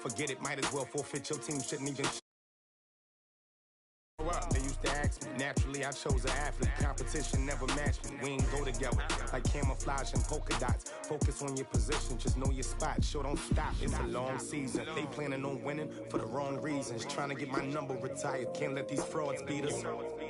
forget it, might as well forfeit. Your team shouldn't even up. They used to ask me, naturally I chose an athlete. Competition never matched me, we ain't go together. Like camouflage and polka dots. Focus on your position, just know your spot. Sure, don't stop, it's a long season. They planning on winning for the wrong reasons. Trying to get my number retired, can't let these frauds beat us.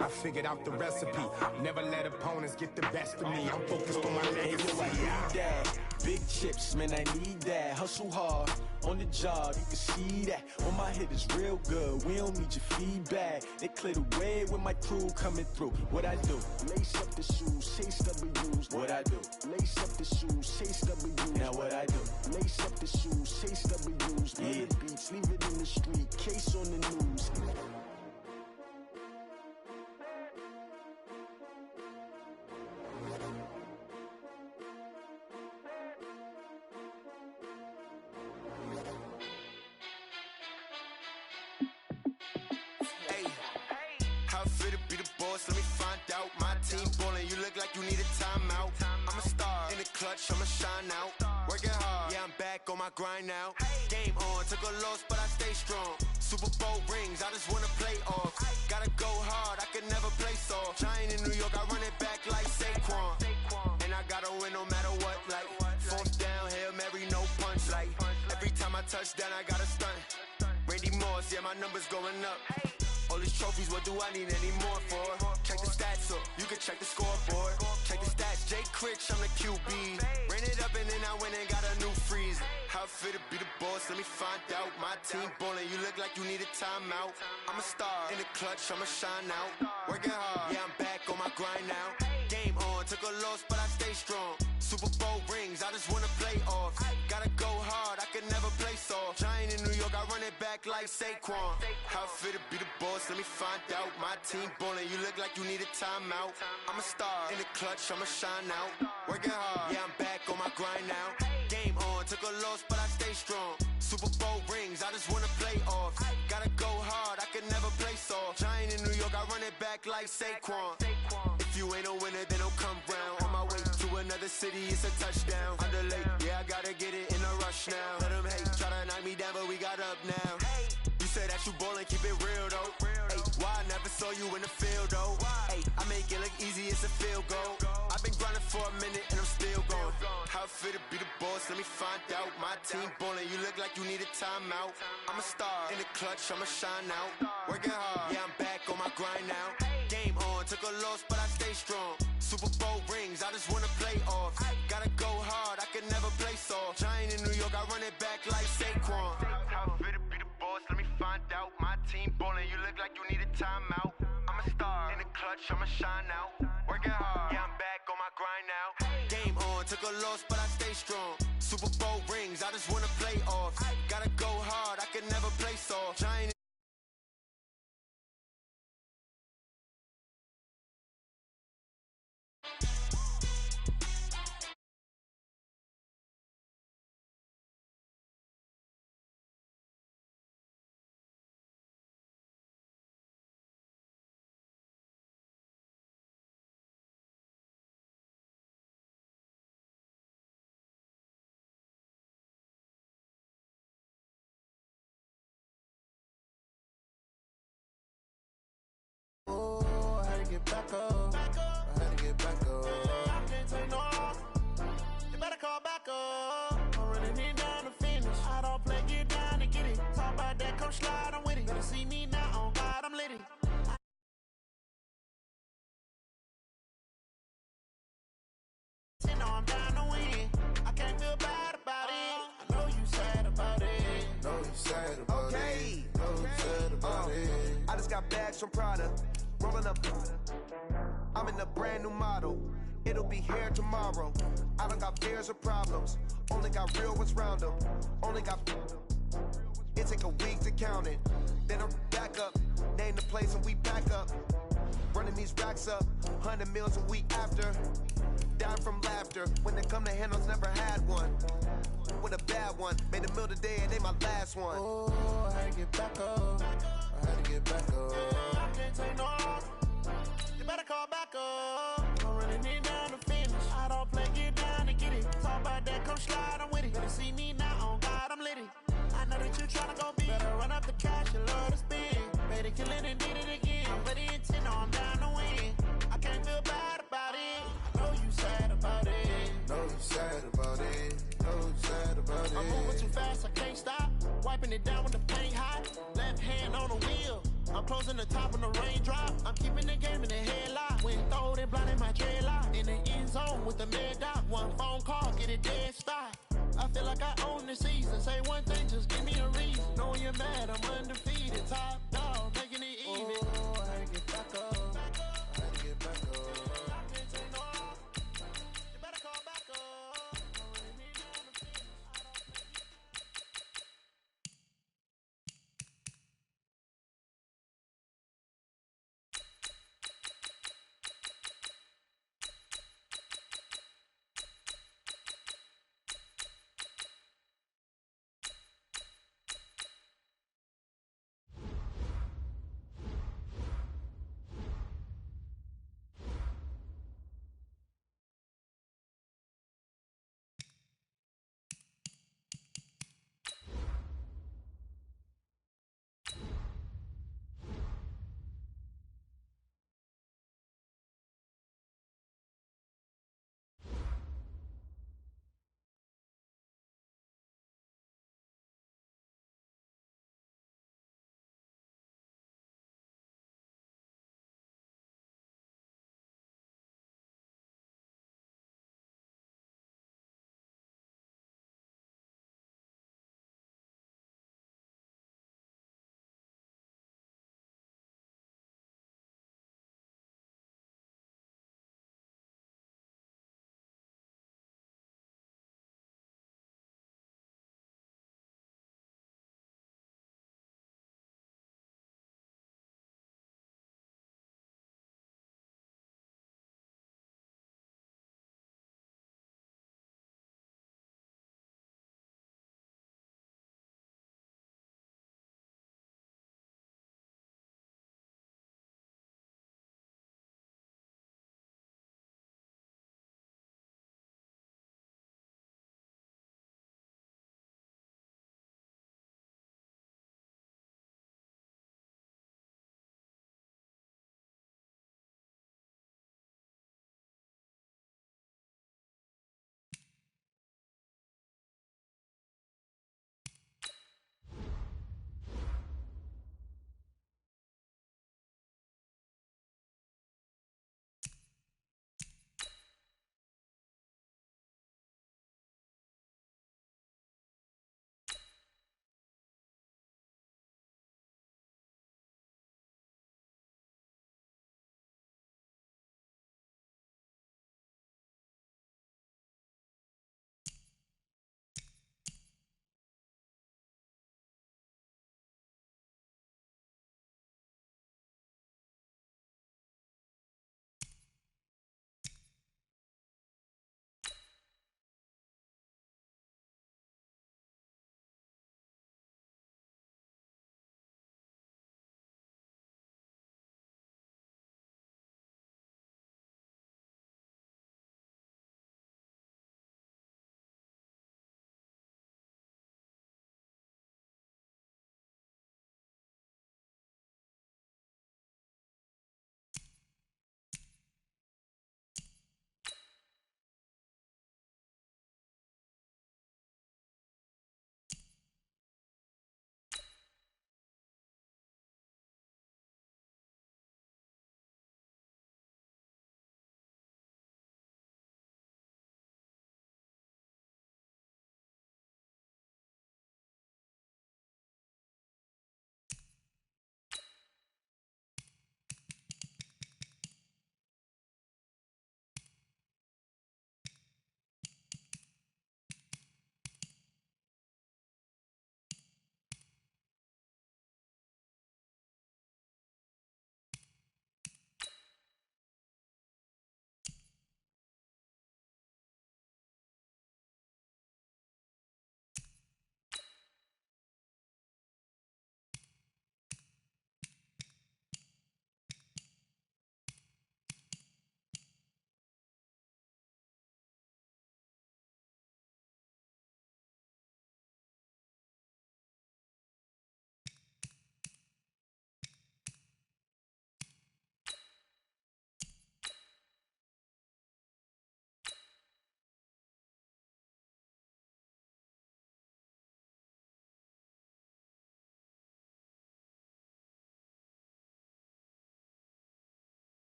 I figured out the recipe, never let opponents get the best of me. I'm focused on my legacy. I need that, big chips, man, I need that. Hustle hard, on the job, you can see that. On my head is real good, we don't need your feedback. They clear the way with my crew coming through. What I do? Lace up the shoes, chase W's. What I do? Lace up the shoes, chase W's. Now what I do? Lace up the shoes, chase W's. Yeah. The beats, leave it in the street, case on the news. Let me find out. My team ballin', you look like you need a timeout. I'm a star, in the clutch, I'ma shine out. Working hard, yeah, I'm back on my grind now. Game on, took a loss, but I stay strong. Super Bowl rings, I just wanna play off. Gotta go hard, I can never play soft. Giant in New York, I run it back like Saquon. And I gotta win no matter what, like fourth down, Hail Mary, no punch. Like every time I touch down, I gotta stunt. Randy Moss, yeah, my numbers going up. All these trophies, what do I need any more for? Check the stats up, you can check the scoreboard. Check the stats, Jay Critch, I'm the QB. Ran it up and then I went and got a new freeze. How fit to be the boss, let me find out. My team ballin', you look like you need a timeout. I'm a star, in the clutch, I'ma shine out. Working hard, yeah, I'm back on my grind now. Game on, took a loss, but I stay strong. Super Bowl rings, I just wanna play off. Gotta go hard, I can never play soft. Giant in New York, I run it back like Saquon. How fit to be the boss, let me find out. My team ballin', you look like you need a timeout. I'm a star, in the clutch, I'ma shine out. Working hard, yeah, I'm back on my grind now. Game on, took a loss, but I stay strong. Super Bowl rings, I just wanna play off. Gotta go hard, I can never play soft. Giant in New York, I run it back like Saquon. If you ain't a winner, then don't come round. On my way to another city, it's a touchdown. Underlay, yeah, I gotta get it in a rush now. Let them hate, try to knock me down, but we got up now. You said that you ballin', keep it real though. Hey, why I never saw you in the field though? Hey, I make it look easy, it's a field goal. I've been grinding for a minute and I'm still going. How fit to be the boss, let me find out. My team ballin', you look like you need a timeout. I'm a star, in the clutch, I'ma shine out. Working hard, yeah, I'm back on my grind now. Game on, took a loss, but I stay strong. Super Bowl rings, I just wanna play off. Gotta go hard, I can never play soft. Giant in New York, I run it back like Saquon. How fit to be the boss, let me find out. My team ballin', you look like you need a timeout. I'm a star, in the clutch, I'ma shine out. Working hard, yeah, I'm back on my grind now. Game on, took a loss, but I stay strong. Super Bowl rings, I just wanna play off. Gotta go hard, I can never play soft. Giant. Get back up. I had to get back up. I can't take no loss. You better call back up. I'm running it down to finish. I don't play, get down to get it. Talk about that, come slide, I'm with it. Better see me now, on God, I'm lit it. You know I'm down to win. I can't feel bad about it. I know you sad about it. Know you sad about it. Know you sad about it. I just got bags from Prada. Rolling up, I'm in a brand new model. It'll be here tomorrow. I don't got fears or problems. Only got real ones round them. Only got. It take a week to count it. Then I'm back up. Name the place and we back up. Running these racks up. 100 meals a week after. Down from laughter. When they come to handles, never had one. With a bad one. Made a meal today and they my last one. Oh, I had to get back up. I had to get back up. I can't take no loss. You better call back up. I'm running it down to finish. I don't play, get down to get it. Talk about that, come slide, I'm with it. Better see me now, on God, I'm lit it. I know they What you tryna go be? Better run up the cash, you love to spend. Made it killing and did it again. I'm ready intent, no, I'm down to win. I can't feel bad about it. I know you sad about it. Know you sad about it. Know you sad about it. I'm moving too fast, I can't stop. Wiping it down with the paint hot. Left hand on the wheel. I'm closing the top on the raindrop. I'm keeping the game in the headlock. When throwed and blinding my dreadlock. In the end zone with the mad dot. One phone call, get it dead stop. I feel like I own the season. Say one thing, just give me a reason. Knowing you're mad, I'm undefeated. Top dog, making it even. Oh, I had to get back up. I had to get back up. I can't take no more. You better call back up. Already need down to finish. I don't play.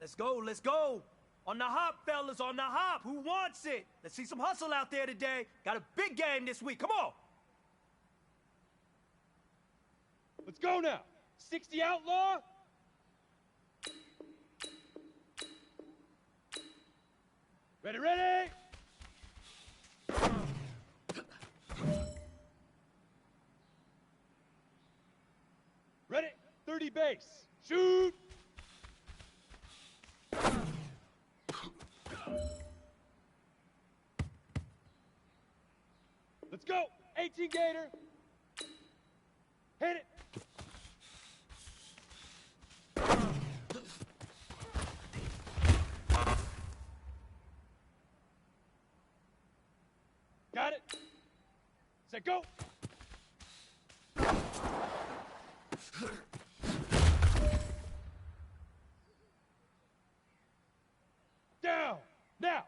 Let's go, let's go. On the hop, fellas, on the hop. Who wants it? Let's see some hustle out there today. Got a big game this week. Come on. Let's go now. 60 outlaw. Ready, ready. Ready, 30 base. Shoot. Let's go. 18 Gator. Hit it. Got it. Set, go. Down. Now.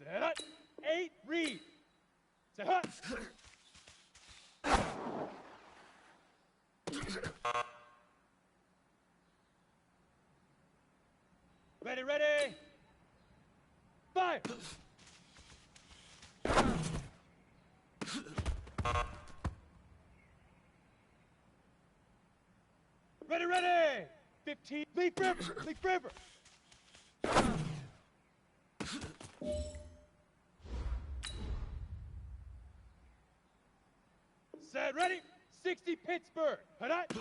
Set. 8, read. Set, hut. Ready, ready. Fire. Ready, ready. 15. Leaf river. Leaf river. Set, ready. 60 Pittsburgh. Hut.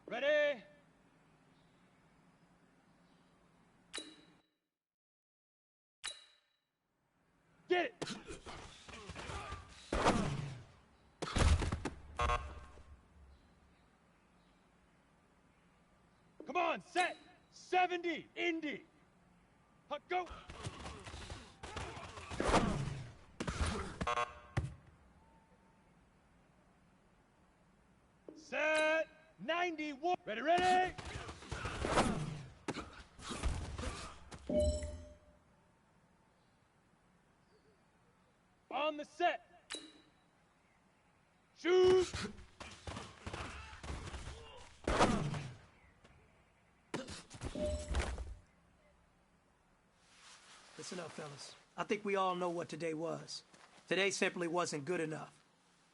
Ready? Get it! Come on, set! 70, Indy! Hut, go! Set! 91! Ready, ready! On the set! Shoot! Listen up, fellas. I think we all know what today was. Today simply wasn't good enough.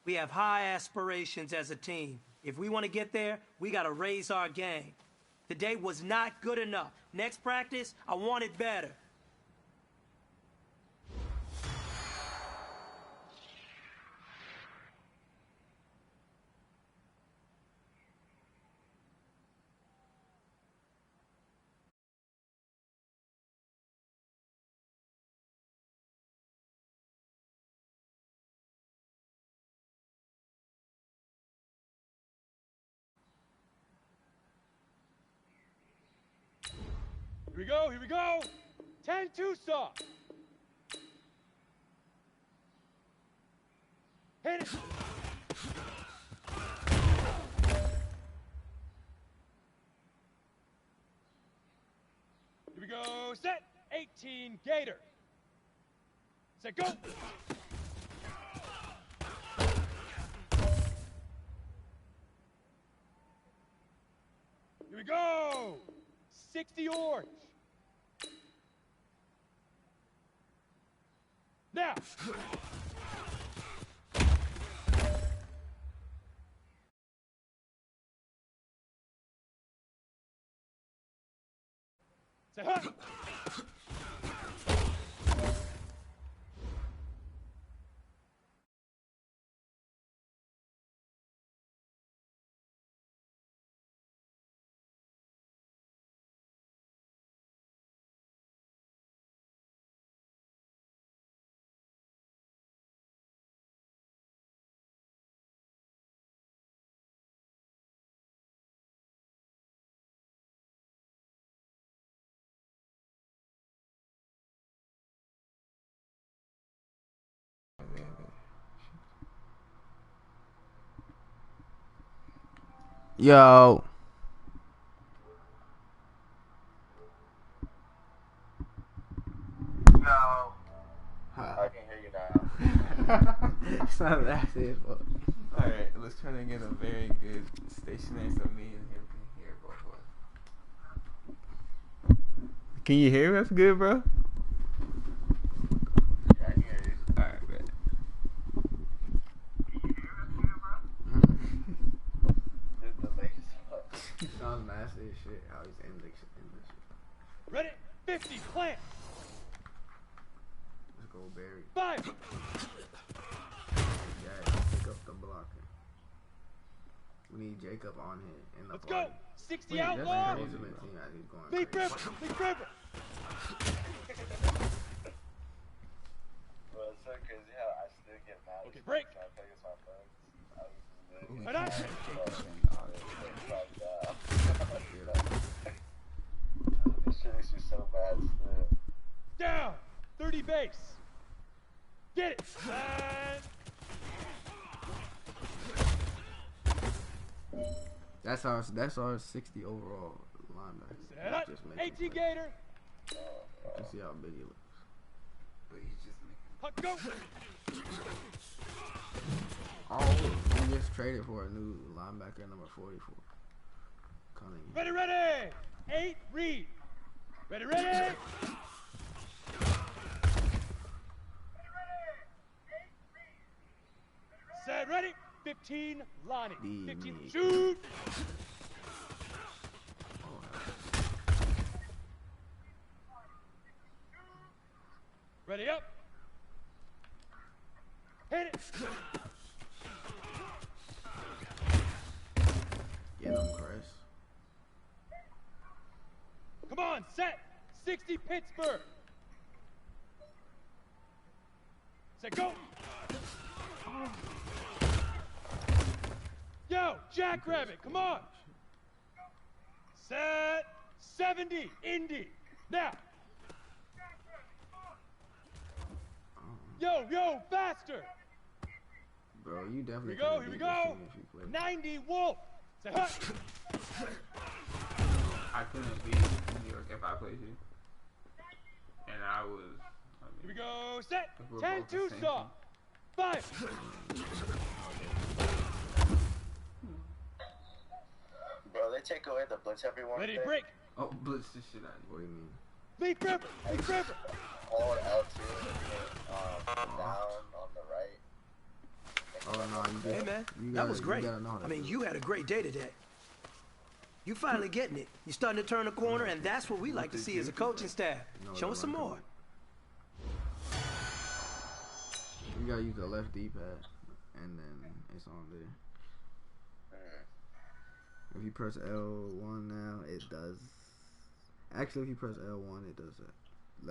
We have high aspirations as a team. If we want to get there, we got to raise our game. Today was not good enough. Next practice, I want it better. Here we go, here we go! 10-2 soft! Hit it! Here we go, set! 18 Gator! Set, go! Here we go! 60 Orange! Now! Say hi! Yo. That's it. Alright, let's try to get a very good stationary so me and him can hear both of us. Can you hear us good, bro? Yeah, I can hear you. Alright, man. It's the latest one. Sounds nasty as shit. How he's in this shit. Ready? 50, plant. Let's go, Barry. 5. Yeah, pick up the blocker. We need Jacob on here in the Let's party. go. 60 That's outlaw. crazy, man. Team as he's going Big crazy. river. Big river. Bro, it's so crazy how I still get mad. Okay, break. I play against my friends. I was just And action. This shit makes me so bad still. Down. 30 base. Get it. And That's our 60 overall linebacker. set up. Just making 18 plays. Gator. You can see how big he looks. But he's just making. Huck, go. Oh, we just traded for a new linebacker number 44. Cunningham. Ready, ready. 8, read. Ready, ready. Set, ready. 15, Lonnie. D 15, me. shoot. Oh, Ready, up. Hit it. get him, Chris. Come on, set. 60, Pittsburgh. Set, go. Yo, Jackrabbit, come on. Set. 70, Indy. Now. Yo, faster. Bro, you definitely Here we go, couldn't here we beat this go. team if you played. 90, Wolf. Say, huh. I couldn't beat New York if I played you. And I was. Here we go, set. If we're 10, both the same Tucson. 5. Bro, they take away the blitz everyone. Ready, break. Oh, blitz the shit out of What you. do you mean? Leaf river, leaf river. Hold L2 down on the right. Oh, no, you Hey, just, man, you that gotta, was you great. gotta know how to I mean, do you it. had a great day today. You finally getting it. You're starting to turn the corner, and that's what we like to see as a coaching staff. No, Show us some like more. You gotta use the left D-pad, and then it's on there. If you press L1 now, it does. Actually, if you press L1, it does that.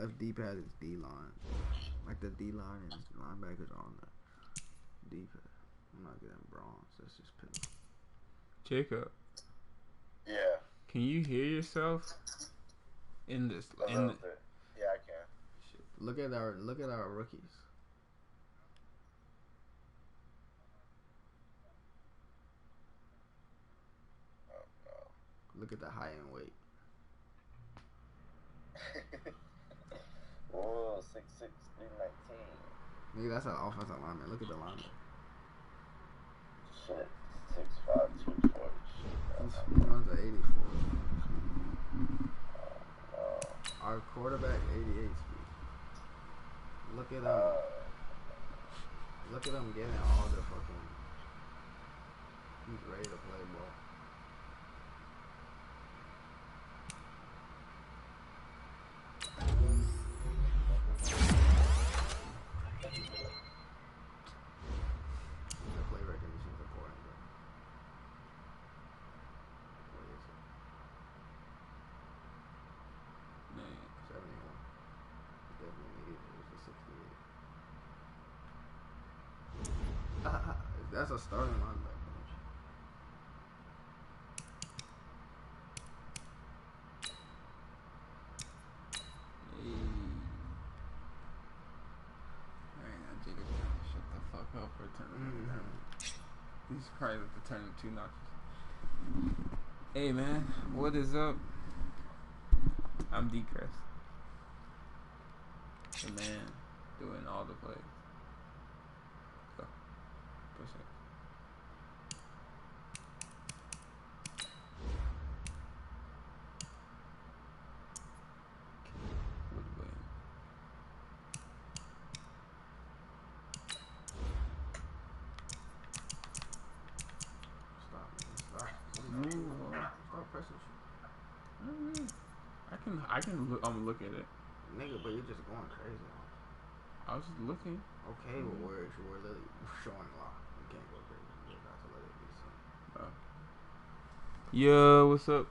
Left D-pad is D-line. Like the D-line and linebackers on the D-pad. I'm not getting bronze. That's just pitiful. Jacob, Yeah, can you hear yourself in this? a little bit. Yeah, I can. Look at our rookies. Oh, Look at the high end weight. no. Whoa, 6'6", 319. Nigga, that's an offensive lineman. Look at the lineman. Shit, 6'5", 240. He runs an 84. Our quarterback 88 speed. Look at him getting all the fucking. He's ready to play ball. The play recognition is important, bro. What is it? Man, 71. Definitely need it. It was a 68. That's a starting linebacker. hey. Alright, now Jacob trying to shut the fuck up for turning it down. He's probably have to turn it 2 notches. Hey man, what is up? I'm D-Crest. The man doing all the plays. Go. I can look. I'm gonna look at it. Nigga, but you're just going crazy. I was just looking. Okay, well, we're literally showing law. You can't go crazy. You just have to let it be seen. Yo, what's up?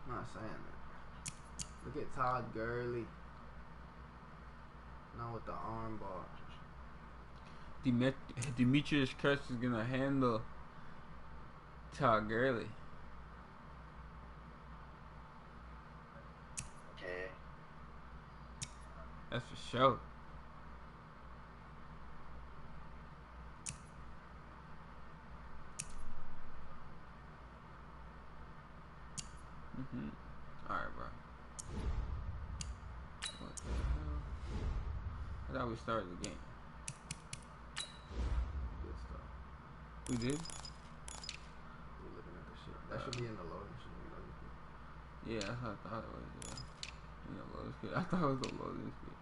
I'm not saying that. Look at Todd Gurley. Now with the arm bar. Demetrius Curse is gonna handle Todd Gurley. Okay. That's for sure. Alright, bro. What the hell? I thought we started the game. Good stuff. We did? We're looking at the shit. That should be in the loading screen. Yeah, that's what I thought it was. Yeah. You know, loading screen. I thought it was a loading screen.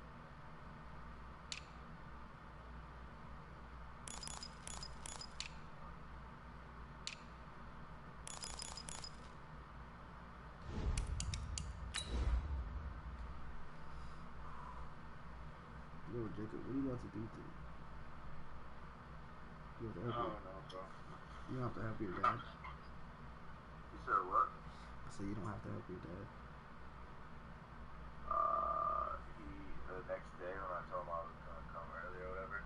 Yo, Jacob, what are you about to do to me? You have to help I don't know, bro. You don't have to help your dad. You said what? I said you don't have to help your dad. The next day when I told him I was gonna come early or whatever,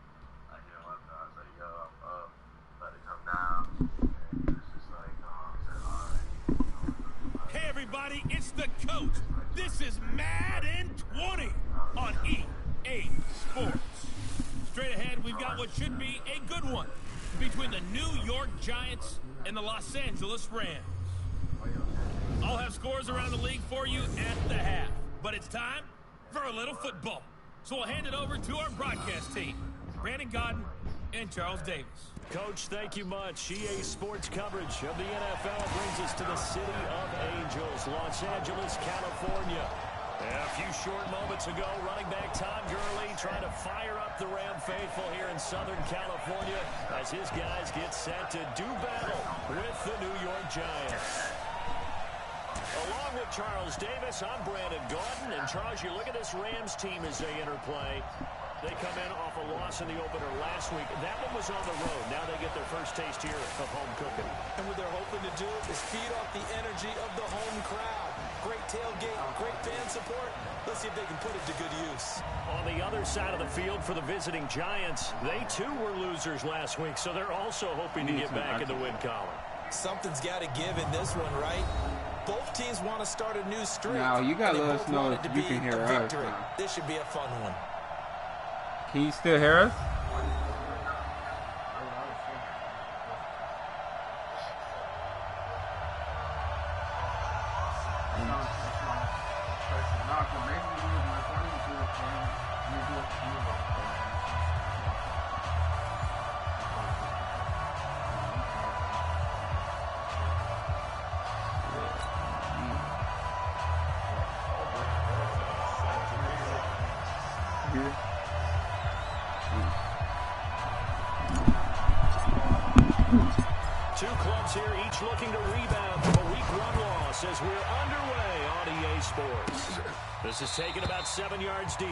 I hit him up and I was like, yo, I'm up, about to come now. And he was just like, oh, I said, alright. Hey everybody, it's the coach. This is Madden 20 on EA Sports. Straight ahead, we've got what should be a good one between the New York Giants and the Los Angeles Rams. I'll have scores around the league for you at the half, but it's time for a little football. So we'll hand it over to our broadcast team, Brandon Godden and Charles Davis. Coach, thank you much. EA Sports coverage of the NFL brings us to the City of Angels, Los Angeles, California. A few short moments ago, running back Todd Gurley trying to fire up the Ram faithful here in Southern California as his guys get set to do battle with the New York Giants. Along with Charles Davis, I'm Brandon Gaudin. And Charles, you look at this Rams team as they interplay. They come in off a loss in the opener last week. That one was on the road. Now they get their first taste here of home cooking. And what they're hoping to do is feed off the energy of the home crowd. Great tailgate, great fan support. Let's see if they can put it to good use. On the other side of the field for the visiting Giants, they too were losers last week, so they're also hoping to get back in the win column. Something's got to give in this one, right? Both teams want to start a new streak. Now, you got to let us know if you can hear us. This should be a fun one. Can you still hear us? Two clubs here, each looking to rebound from a week one loss as we're underway on EA Sports. This is taken about 7 yards deep.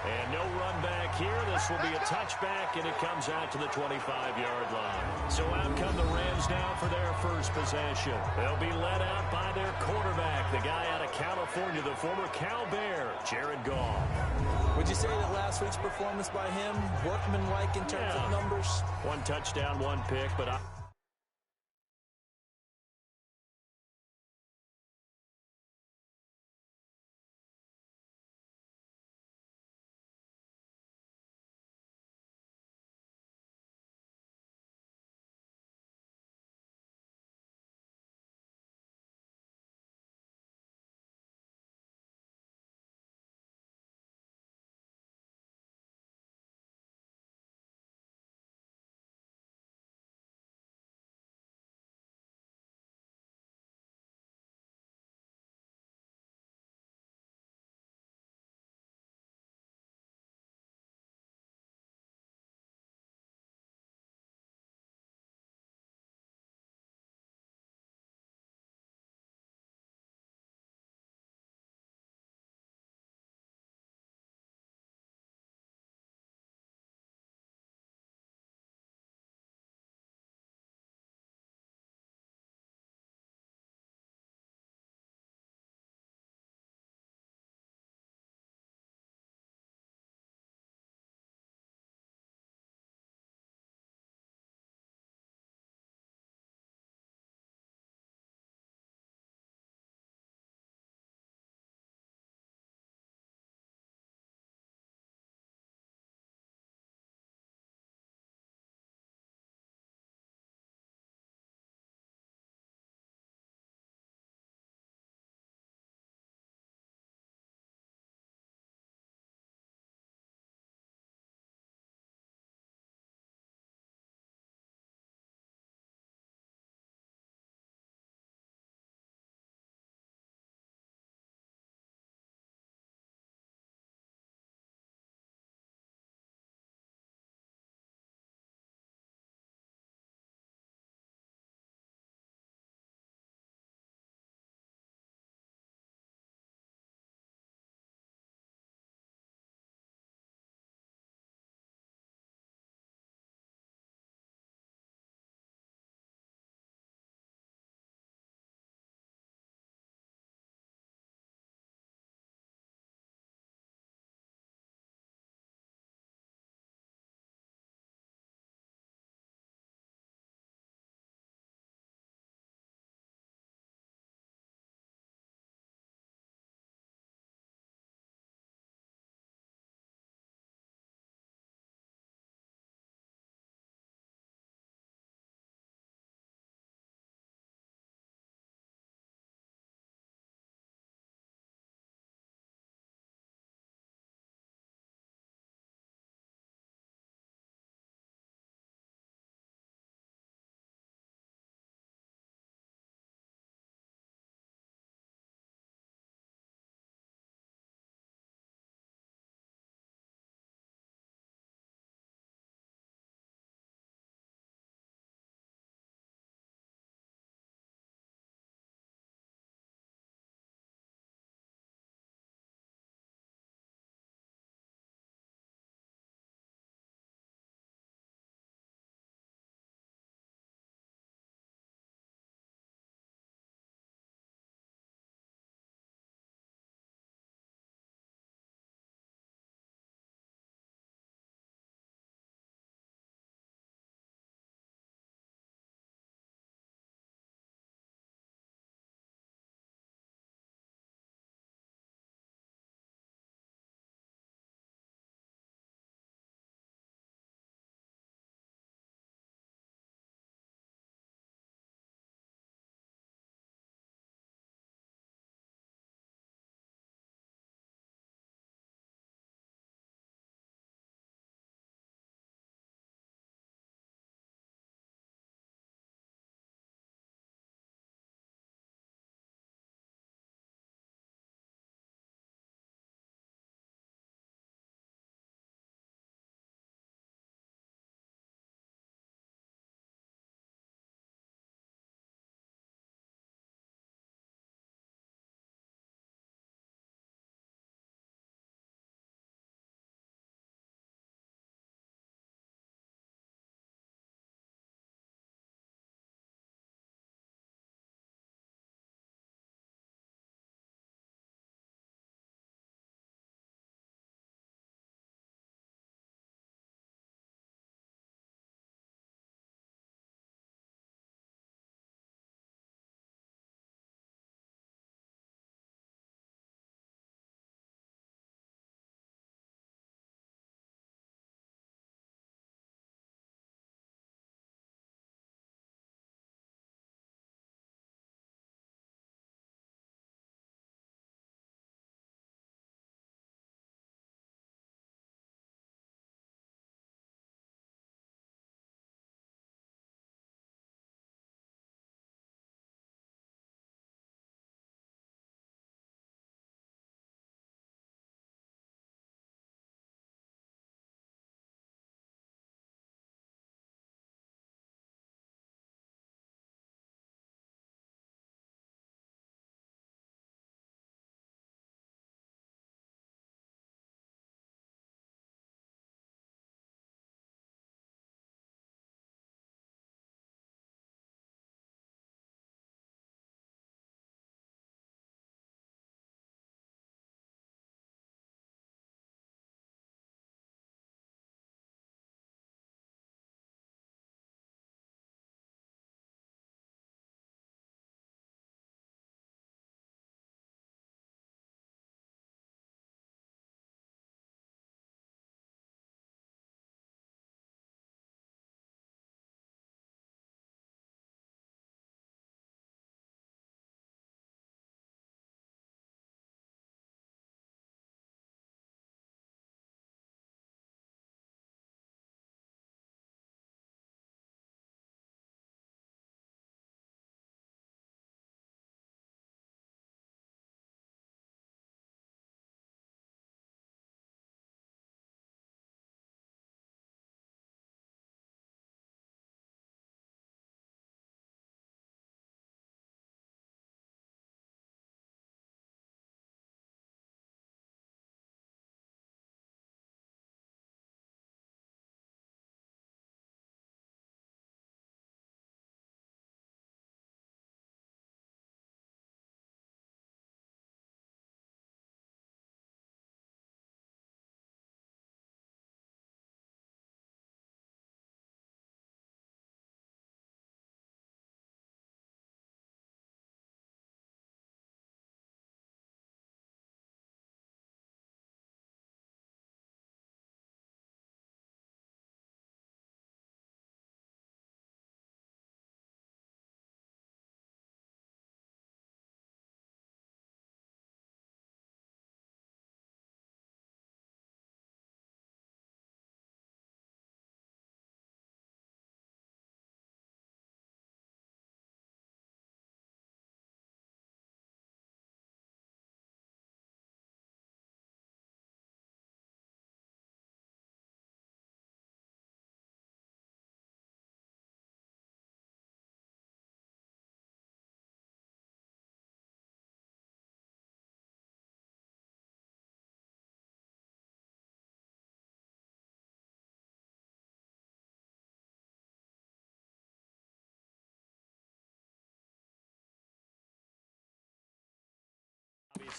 And no run back here. This will be a touchback, and it comes out to the 25-yard line. So out come the Rams now for their first possession. They'll be led out by their quarterback, the guy out of California, the former Cal Bear, Jared Goff. Would you say that last week's performance by him, workmanlike in terms of numbers? One touchdown, one pick, but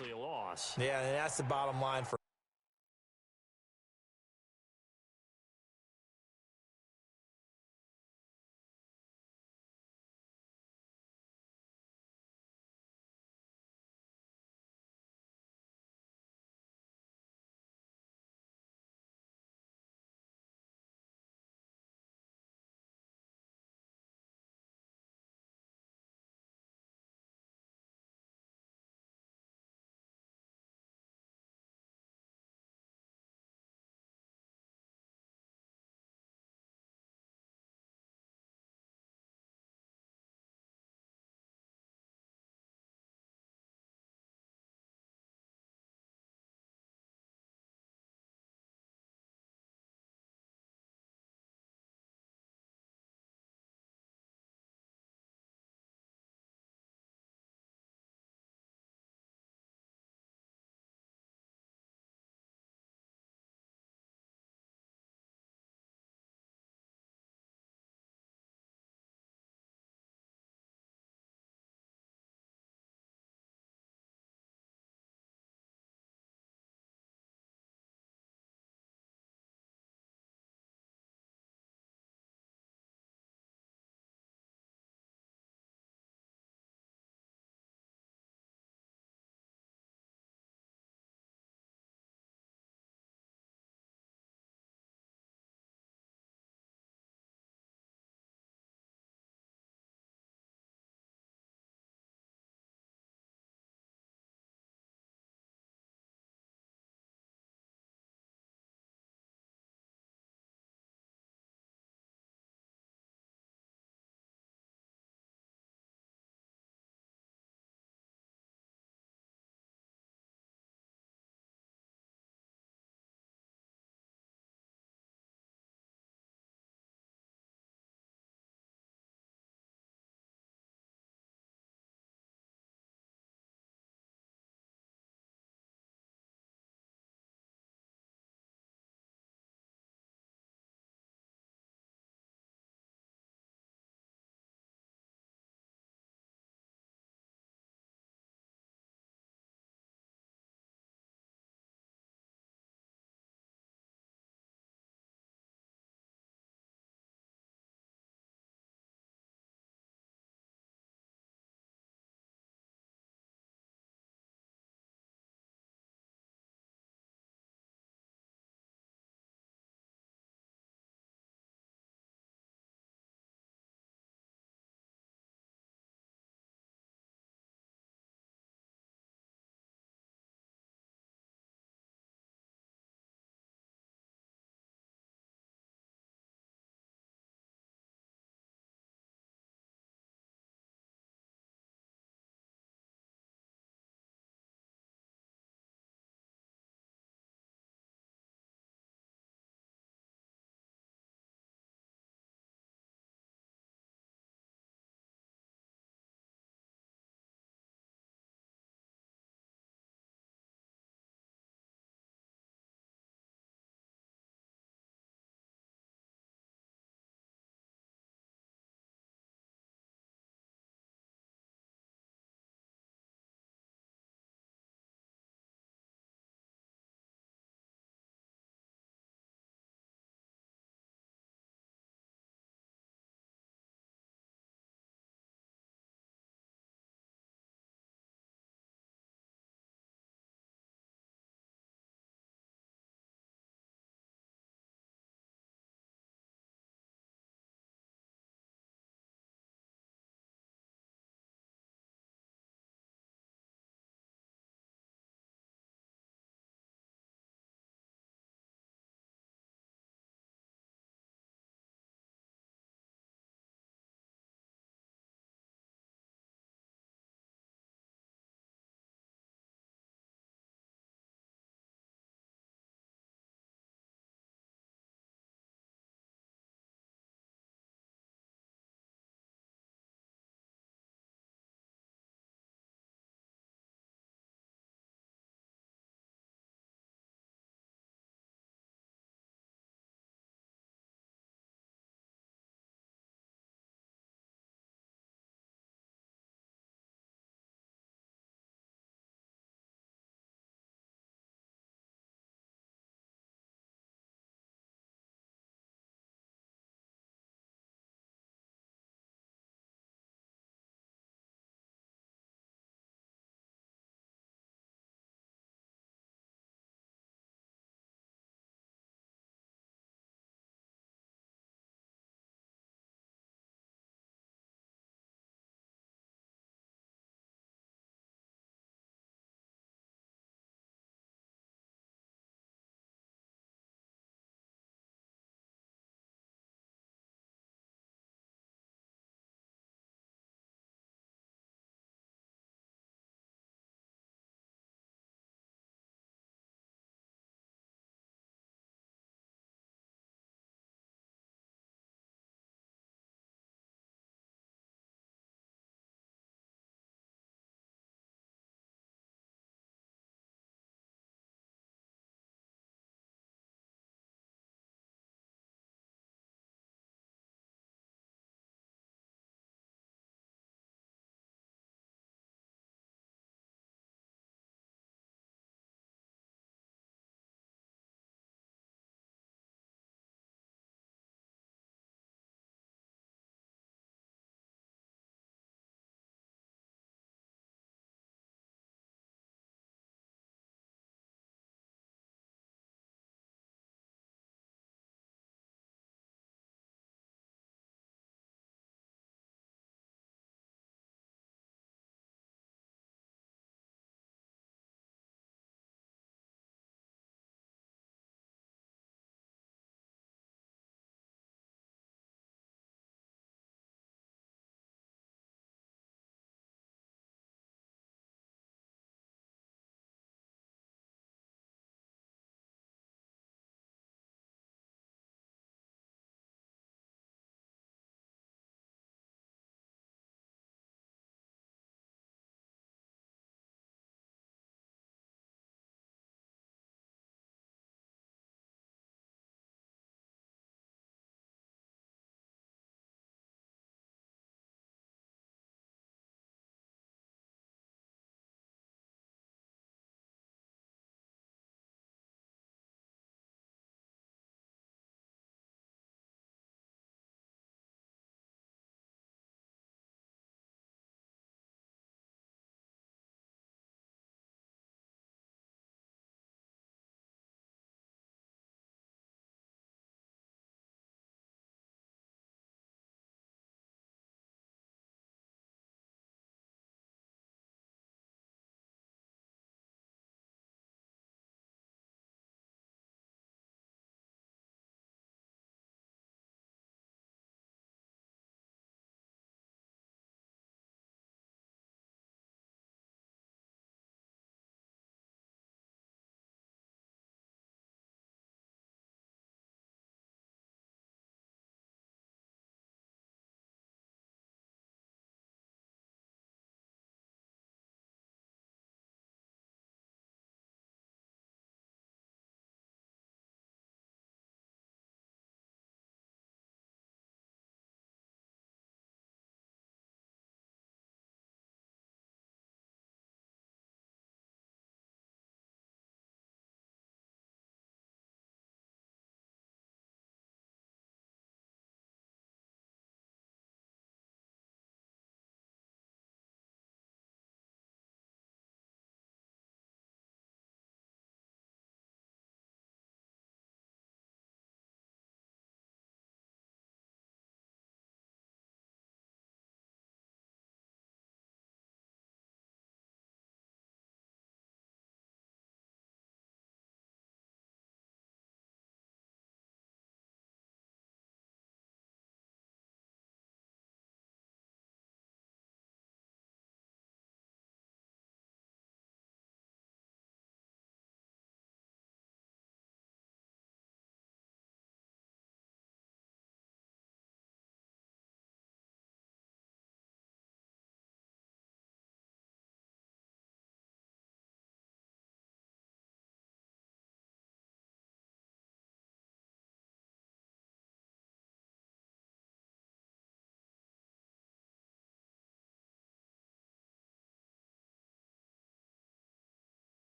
obviously a loss. Yeah, and that's the bottom line for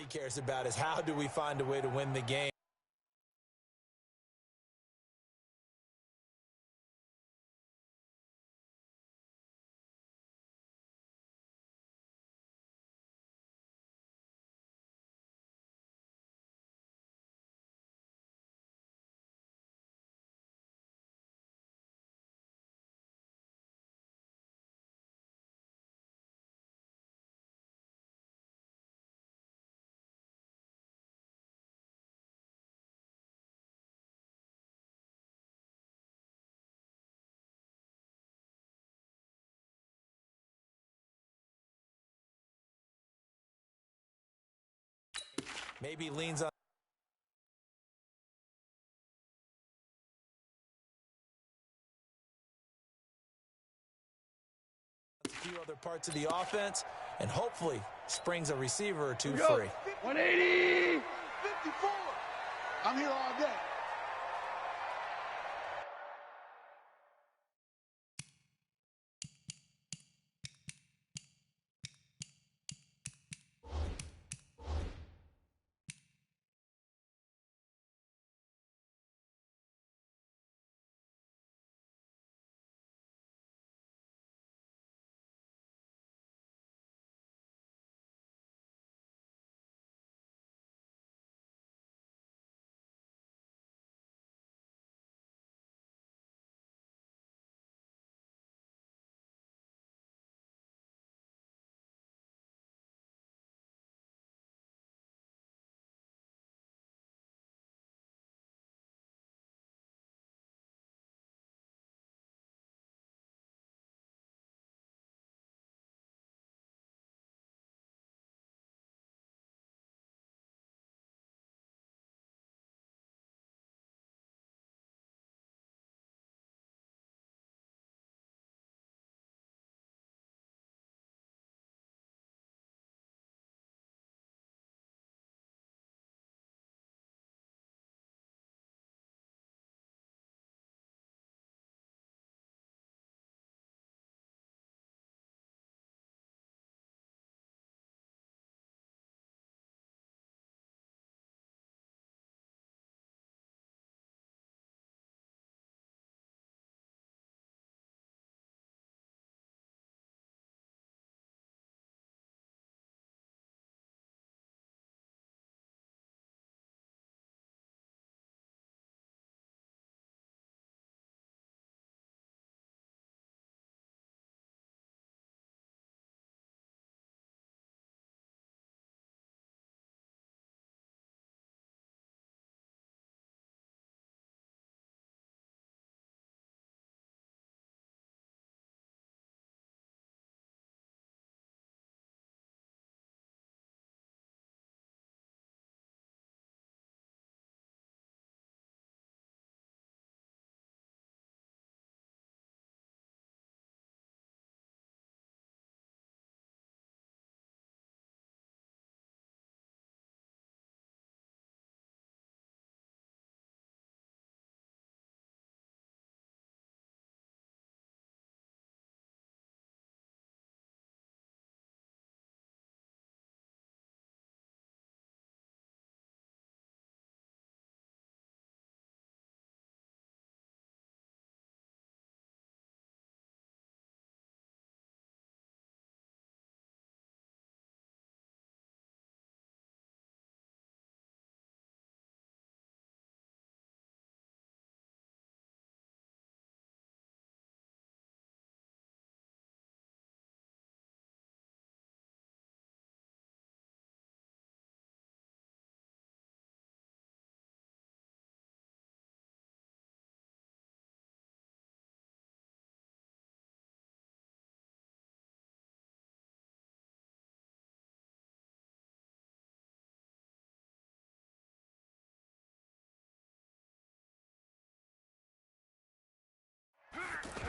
he cares about is how do we find a way to win the game. Maybe leans on a few other parts of the offense and hopefully springs a receiver or two free. 180, 54. I'm here all day.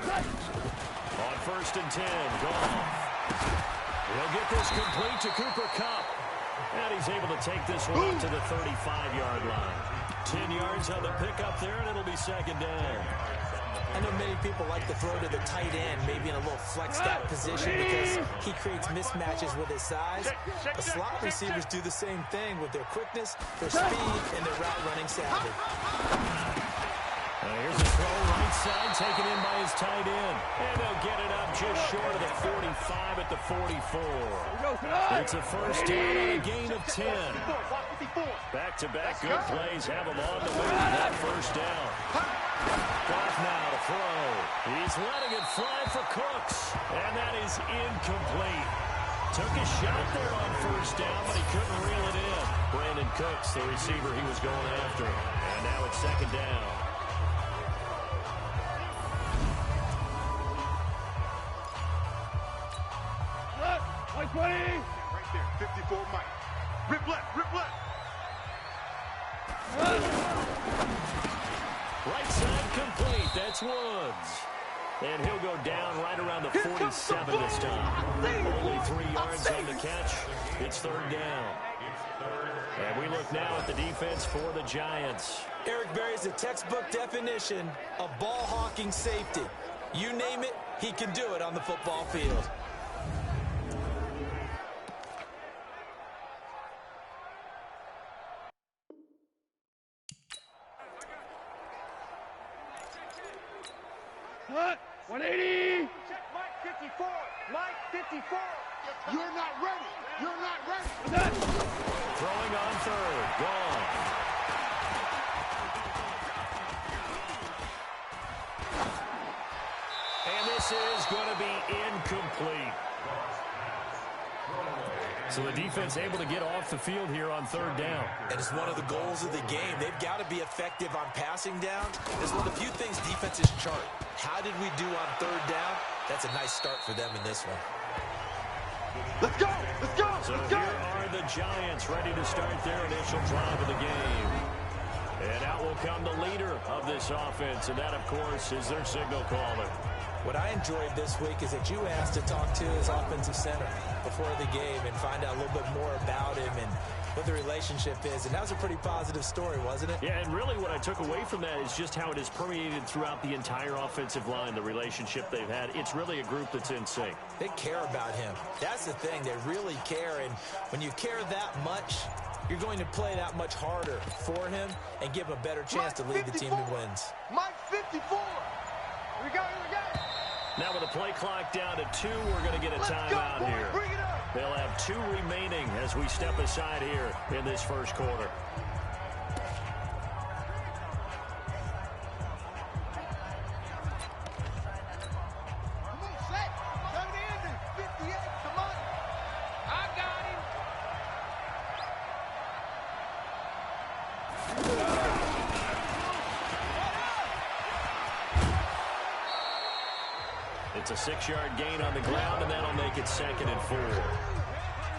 On 1st and 10, Goff. He'll get this complete to Cooper Kupp. And he's able to take this one up to the 35-yard line. 10 yards on the pickup there, and it'll be 2nd down. I know many people like to throw to the tight end, maybe in a little flexed out position because he creates mismatches with his size. But slot receivers do the same thing with their quickness, their speed, and their route running savvy. Here's a throw right side, taken in by his tight end. And they'll get it up just short of the 45 at the 44. It's a first down and a gain of 10. Back-to-back good plays have them on the move. That first down. Goff now to throw. He's letting it fly for Cooks. And that is incomplete. Took a shot there on first down, but he couldn't reel it in. Brandon Cooks, the receiver he was going after. And now it's second down. Mike 20. Right there, 54 Mike. Rip left, rip left. Right side complete. That's Woods. And he'll go down right around the 47 this time. Only 3 yards on the catch. It's third down. And we look now at the defense for the Giants. Eric Berry's the textbook definition of ball-hawking safety. You name it, he can do it on the football field. Cut. 180. Check Mike 54. Mike 54. You're not ready. You're not ready. Throwing on third. Gone. And this is going to be incomplete. So the defense able to get off the field here on third down. And it's one of the goals of the game. They've got to be effective on passing down. It's one of the few things defenses chart. How did we do on third down? That's a nice start for them in this one. Let's go! Let's go! So Let's go! Here are the Giants ready to start their initial drive of the game. And out will come the leader of this offense, and that, of course, is their signal caller. What I enjoyed this week is that you asked to talk to his offensive center before the game and find out a little bit more about him and what the relationship is. And that was a pretty positive story, wasn't it? Yeah, and really what I took away from that is just how it has permeated throughout the entire offensive line, the relationship they've had. It's really a group that's in sync. They care about him. That's the thing. They really care. And when you care that much, you're going to play that much harder for him and give him a better chance to lead the team to wins. Mike 54. Here we go, here we go. Now with the play clock down to 2, we're going to get a timeout here. Bring it up. They'll have 2 remaining as we step aside here in this first quarter. Come on, set. Come in. 58, come on. I got him. It's a 6-yard gain on the ground, and that'll make it 2nd and 4.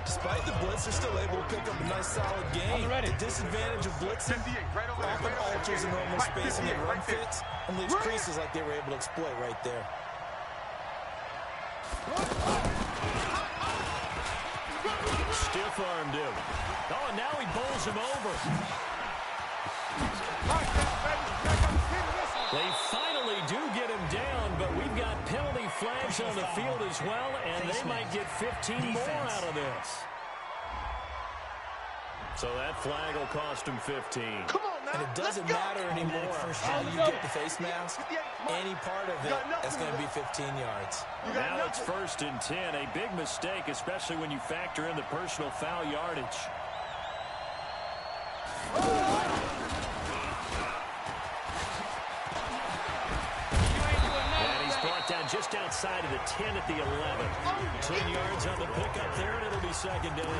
Despite the blitz, they're still able to pick up a nice solid gain. The disadvantage of blitzing often alters the normal spacing and run fits and leaves creases like they were able to exploit right there. Stiff-armed him. Oh, and now he bowls him over. They finally do get him down, but we've got penalty flags on the field as well, and they might get 15 more out of this. So that flag will cost him 15. Come on now. And it doesn't matter anymore how you get the face mask. Any part of it is going to be 15 yards. Now it's 1st and 10. A big mistake, especially when you factor in the personal foul yardage. Down just outside of the 10 at the 11. 10 yards on the pickup there, and it'll be 2nd down.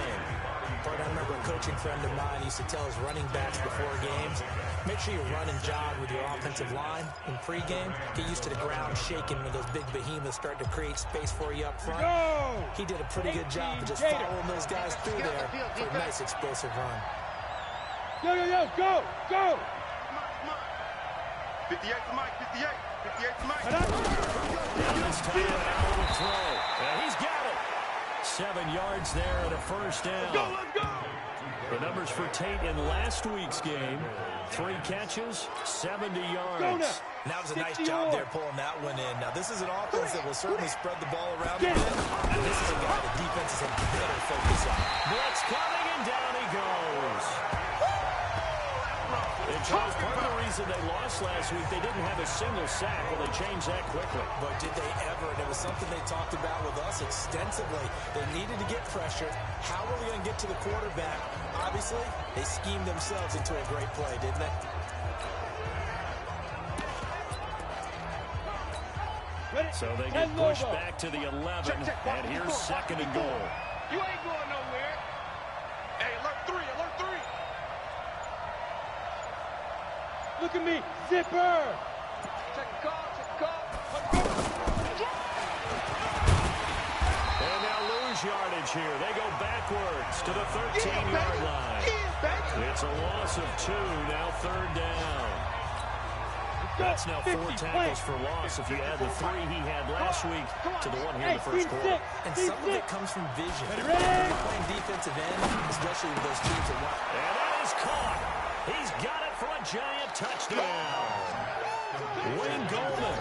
But I remember a coaching friend of mine used to tell his running backs before games, make sure you run and jog with your offensive line in pregame. Get used to the ground shaking when those big behemoths start to create space for you up front. He did a pretty good job of just following those guys through there for a nice explosive run. Yo, go, go! 58 to Mike, 58. 58 to Mike. Now this time, an throw. And he's got it. 7 yards there and a first down. Let's go! The numbers for Tate in last week's game: 3 catches, 70 yards. That was a nice job there pulling that one in. Now, this is an offense that will certainly spread the ball around a bit. And this is a guy the defenses have better focus on. Blitz coming, and down he goes. And Charles, part of the reason they lost last week, they didn't have a single sack. Well, they changed that quickly. But did they ever? And it was something they talked about with us extensively. They needed to get pressure. How are we going to get to the quarterback? Obviously, they schemed themselves into a great play, didn't they? So they get pushed back to the 11, and here's second and goal. You ain't going nowhere. Hey, alert 3, alert 3. Look at me, zipper. Check the call, check the call. And now lose yardage here. They go backwards to the 13-yard line. It's a loss of 2, now third down. That's now 4 tackles for loss if you add the 3 he had last week to the 1 here in the first quarter. And some of it comes from vision. When you're playing defensive end, especially with those teams that want. And that is caught. He's got it for a giant touchdown. Wayne Goldman,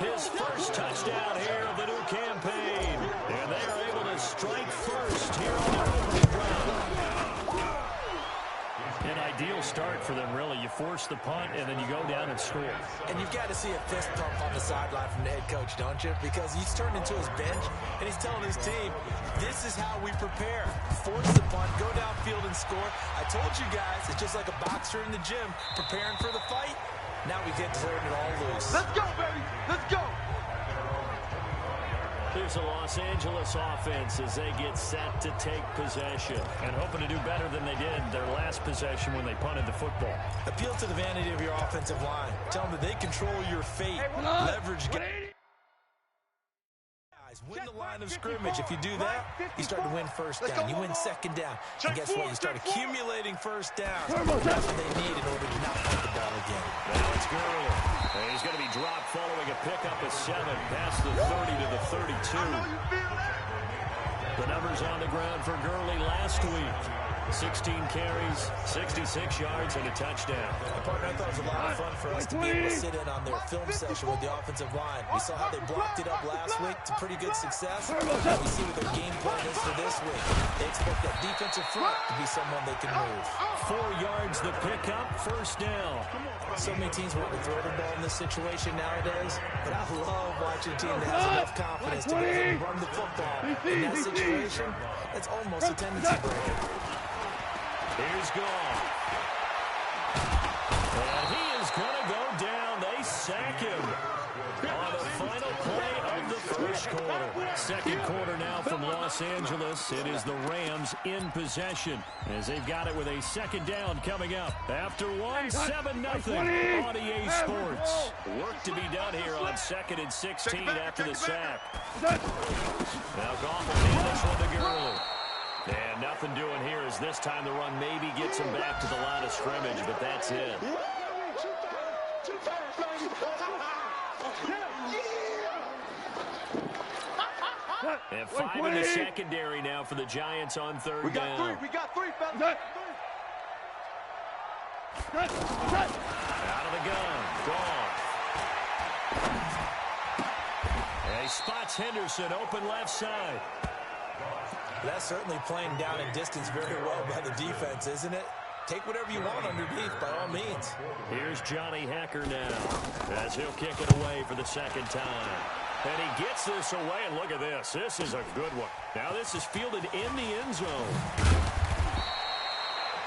his first touchdown here of the new campaign. And they are able to strike first here on their opening drive. An ideal start for them, really. You force the punt, and then you go down and score. And you've got to see a fist pump on the sideline from the head coach, don't you? Because he's turned into his bench, and he's telling his team, this is how we prepare. Force the punt, go downfield and score. I told you guys, it's just like a boxer in the gym, preparing for the fight. Now we get to turn it all loose. Let's go, baby. Let's go. Here's a Los Angeles offense as they get set to take possession and hoping to do better than they did their last possession when they punted the football. Appeal to the vanity of your offensive line. Tell them that they control your fate. Leverage guys. Win the line of scrimmage. If you do that, you start to win first down. You win second down. And guess what? You start accumulating first downs. That's what they need in order to not punt the ball again. Now it's Gurley. And he's going to be dropped following a pickup of 7 past the 30 to the 32. The numbers on the ground for Gurley last week: 16 carries, 66 yards, and a touchdown. Partner, I thought it was a lot of fun for us to be able to sit in on their film session with the offensive line. We saw how they blocked it up last week to pretty good success. And we see what their game plan is for this week. They expect that defensive front to be someone they can move. 4 yards the pickup, first down. So many teams want to throw the ball in this situation nowadays, but I love watching a team that has enough confidence to go ahead and run the football. In that situation, that's almost a tendency breaker. Here's Gall. And he is going to go down. They sack him on the final play of the first quarter. Second quarter now from Los Angeles. It is the Rams in possession as they've got it with a second down coming up. After 7-0 on EA Sports. Work to be done here on 2nd and 16 after the sack. Now Goff will hand this one to Gurley. And nothing doing here as this time the run maybe gets him back to the line of scrimmage, but that's it. And 5 in the secondary now for the Giants on third down. We got three, fellas. Out of the gun. Gone. And he spots Henderson open left side. That's certainly playing down and distance very well by the defense, isn't it? Take whatever you want underneath, by all means. Here's Johnny Hacker now as he'll kick it away for the second time. And he gets this away, and look at this. This is a good one. Now this is fielded in the end zone.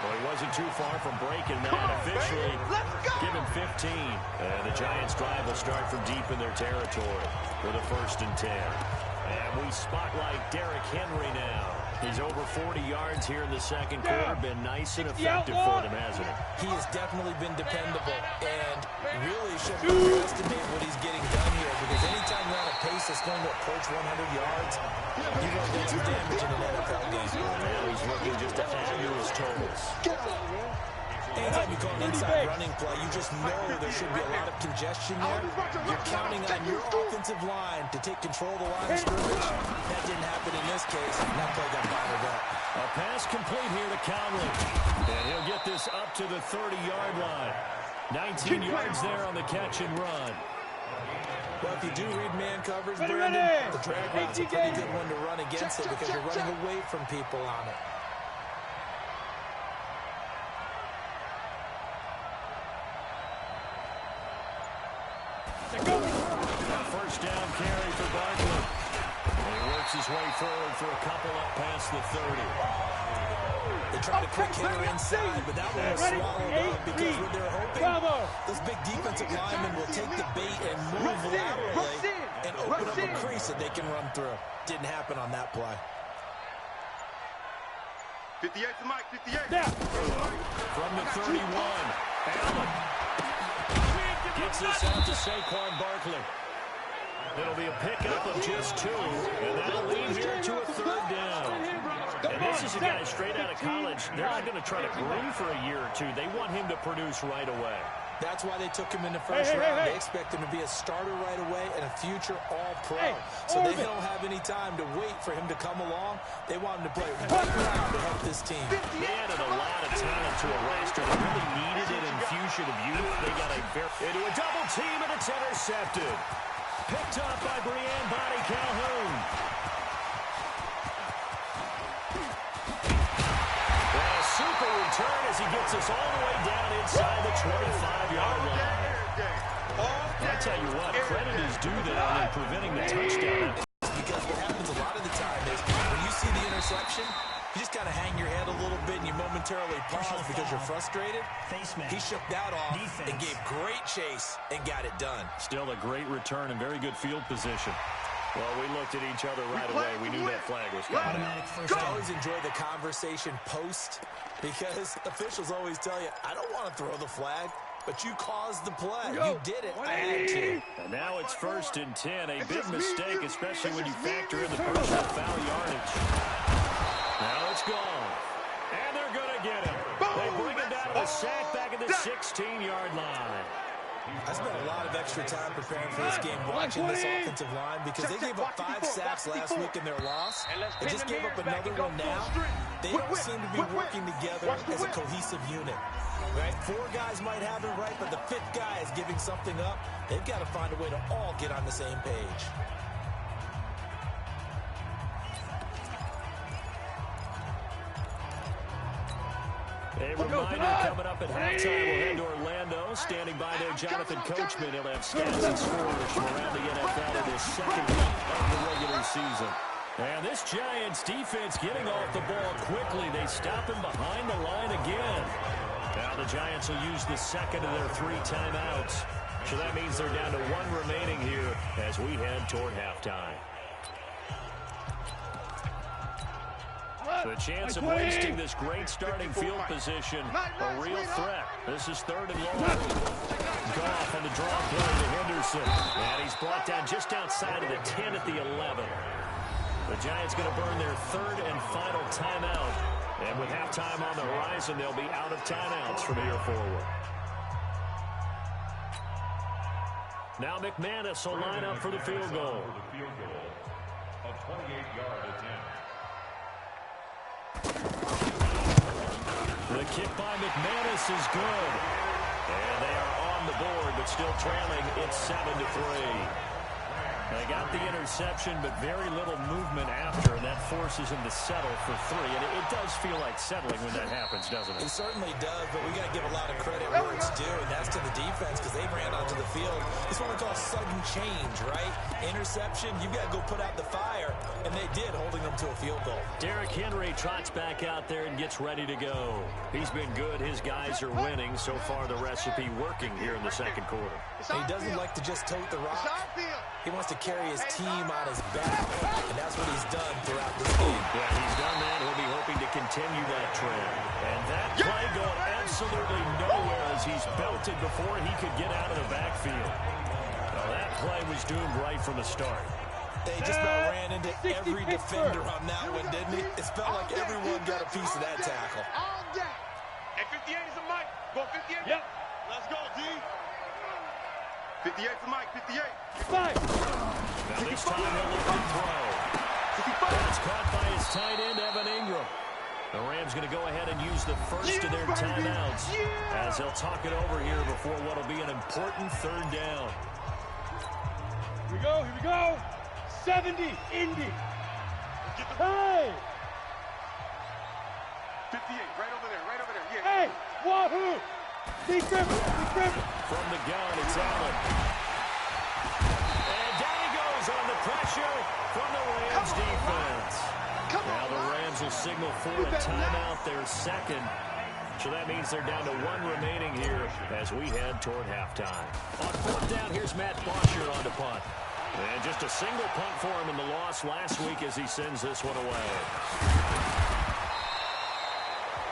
Well, he wasn't too far from breaking that. Officially, give him 15. And the Giants' drive will start from deep in their territory with a 1st and 10. And we spotlight Derrick Henry now. He's over 40 yards here in the second quarter. Been nice and effective for them, hasn't he? He has definitely been dependable and really shouldn't underestimate what he's getting done here, because anytime you're on a pace that's going to approach 100 yards, you're going to get some damage in an NFL game. Now he's looking just to add to his totals. And Anytime you call an inside running play, you just know there should be a lot of congestion there. You're counting on your offensive line to take control of the line of scrimmage. That didn't happen in this case, and that play got bottled up. A pass complete here to Conley. And he'll get this up to the 30-yard line. 19 yards there on the catch and run. Well, if you do read man coverage, Brandon, the drag route's a pretty good one to run against it because you're running away from people on it. First down carry for Barkley. And he works his way forward for a couple up past the 30. They tried a quick hitter inside, but that one was swallowed up because what they're hoping, those big defensive linemen will take the bait and move laterally and open up a crease that they can run through. Didn't happen on that play. 58 to Mike, 58. From the 31, Allen gets this out to Saquon Barkley. It'll be a pickup of just 2, and that'll lead here to a 3rd down. And this is a guy straight out of college. They're not going to try to groom for a year or 2. They want him to produce right away. That's why they took him in the first round. They expect him to be a starter right away and a future all-pro. So they don't have any time to wait for him to come along. They want him to play right now to help this team. They added a lot of talent to a roster that really needed an infusion of youth. They got into a double team, and it's intercepted. Picked up by Brianne Body Calhoun. And a super return as he gets us all the way down inside the 25-yard line. I tell you what, credit is due there in preventing the touchdown. Because what happens a lot of the time is when you see the interception, you just kind of hang your head a little bit and you momentarily pause because you're frustrated. He shook that off and gave great chase and got it done. Still a great return and very good field position. Well, we looked at each other right away. We knew that flag was coming out. I always enjoy the conversation post because officials always tell you, I don't want to throw the flag, but you caused the play. You did it. I had to. And now it's 1st and 10. A big mistake, especially when you factor in the personal foul yardage. Now it's gone. And they're going to get him. They bring him down to the sack back at the 16-yard line. I spent a lot of extra time preparing for this game watching this offensive line because they gave up 5 sacks last week in their loss. They just gave up another one now. They don't seem to be working together as a cohesive unit. Right? 4 guys might have it right, but the 5th guy is giving something up. They've got to find a way to all get on the same page. A reminder coming up at halftime. We'll head to Orlando. Standing by there, Jonathan Coachman. He'll have stats and scores from around the NFL in this 2nd week of the regular season. And this Giants defense getting off the ball quickly. They stop him behind the line again. Now the Giants will use the 2nd of their 3 timeouts. So that means they're down to 1 remaining here as we head toward halftime. The chance of wasting this great starting field position, a real threat. This is 3rd and long. Goff on the draw play to Henderson. And he's brought down just outside of the 10 at the 11. The Giants going to burn their 3rd and final timeout. And with halftime on the horizon, they'll be out of timeouts from here forward. Now McManus will line up for the field goal. A 28-yard attempt. The kick by McManus is good. And they are on the board, but still trailing. It's 7-3. They got the interception, but very little movement after, and that forces him to settle for 3. And it does feel like settling when that happens, doesn't it? It certainly does, but we got to give a lot of credit where it's due, and that's to the defense because they ran onto the field. It's what we call sudden change, right? Interception, you've got to go put out the fire, and they did, holding them to a field goal. Derrick Henry trots back out there and gets ready to go. He's been good. His guys are winning. So far, the recipe working here in the 2nd quarter. He doesn't like to just tote the rock. He wants to carry his team on his back, and that's what he's done throughout this game. Yeah, he's done that. He'll be hoping to continue that trend. And that play going absolutely nowhere as he's belted before he could get out of the backfield. Well, that play was doomed right from the start. They just about ran into every defender on that one, didn't he? It felt like everyone got a piece of that tackle. 58 is a mic. Go 58. Yep. Let's go, D. 58's a mic. 58. Five. Now this time they'll look to throw. That's caught by his tight end, Evan Ingram. The Rams going to go ahead and use the first of their timeouts as they'll talk it over here before what will be an important third down. Here we go. Here we go. 70. Indy. Hey. 58. Right over there. Right over there. Yeah. Hey. Wahoo. Deep river. Deep river. From the gun, it's Allen. And down he goes on the pressure from the Rams defense. Now the Rams will signal for a timeout, their second. So that means they're down to one remaining here as we head toward halftime. On fourth down, here's Matt Bosher on the punt. And just a single punt for him in the loss last week as he sends this one away.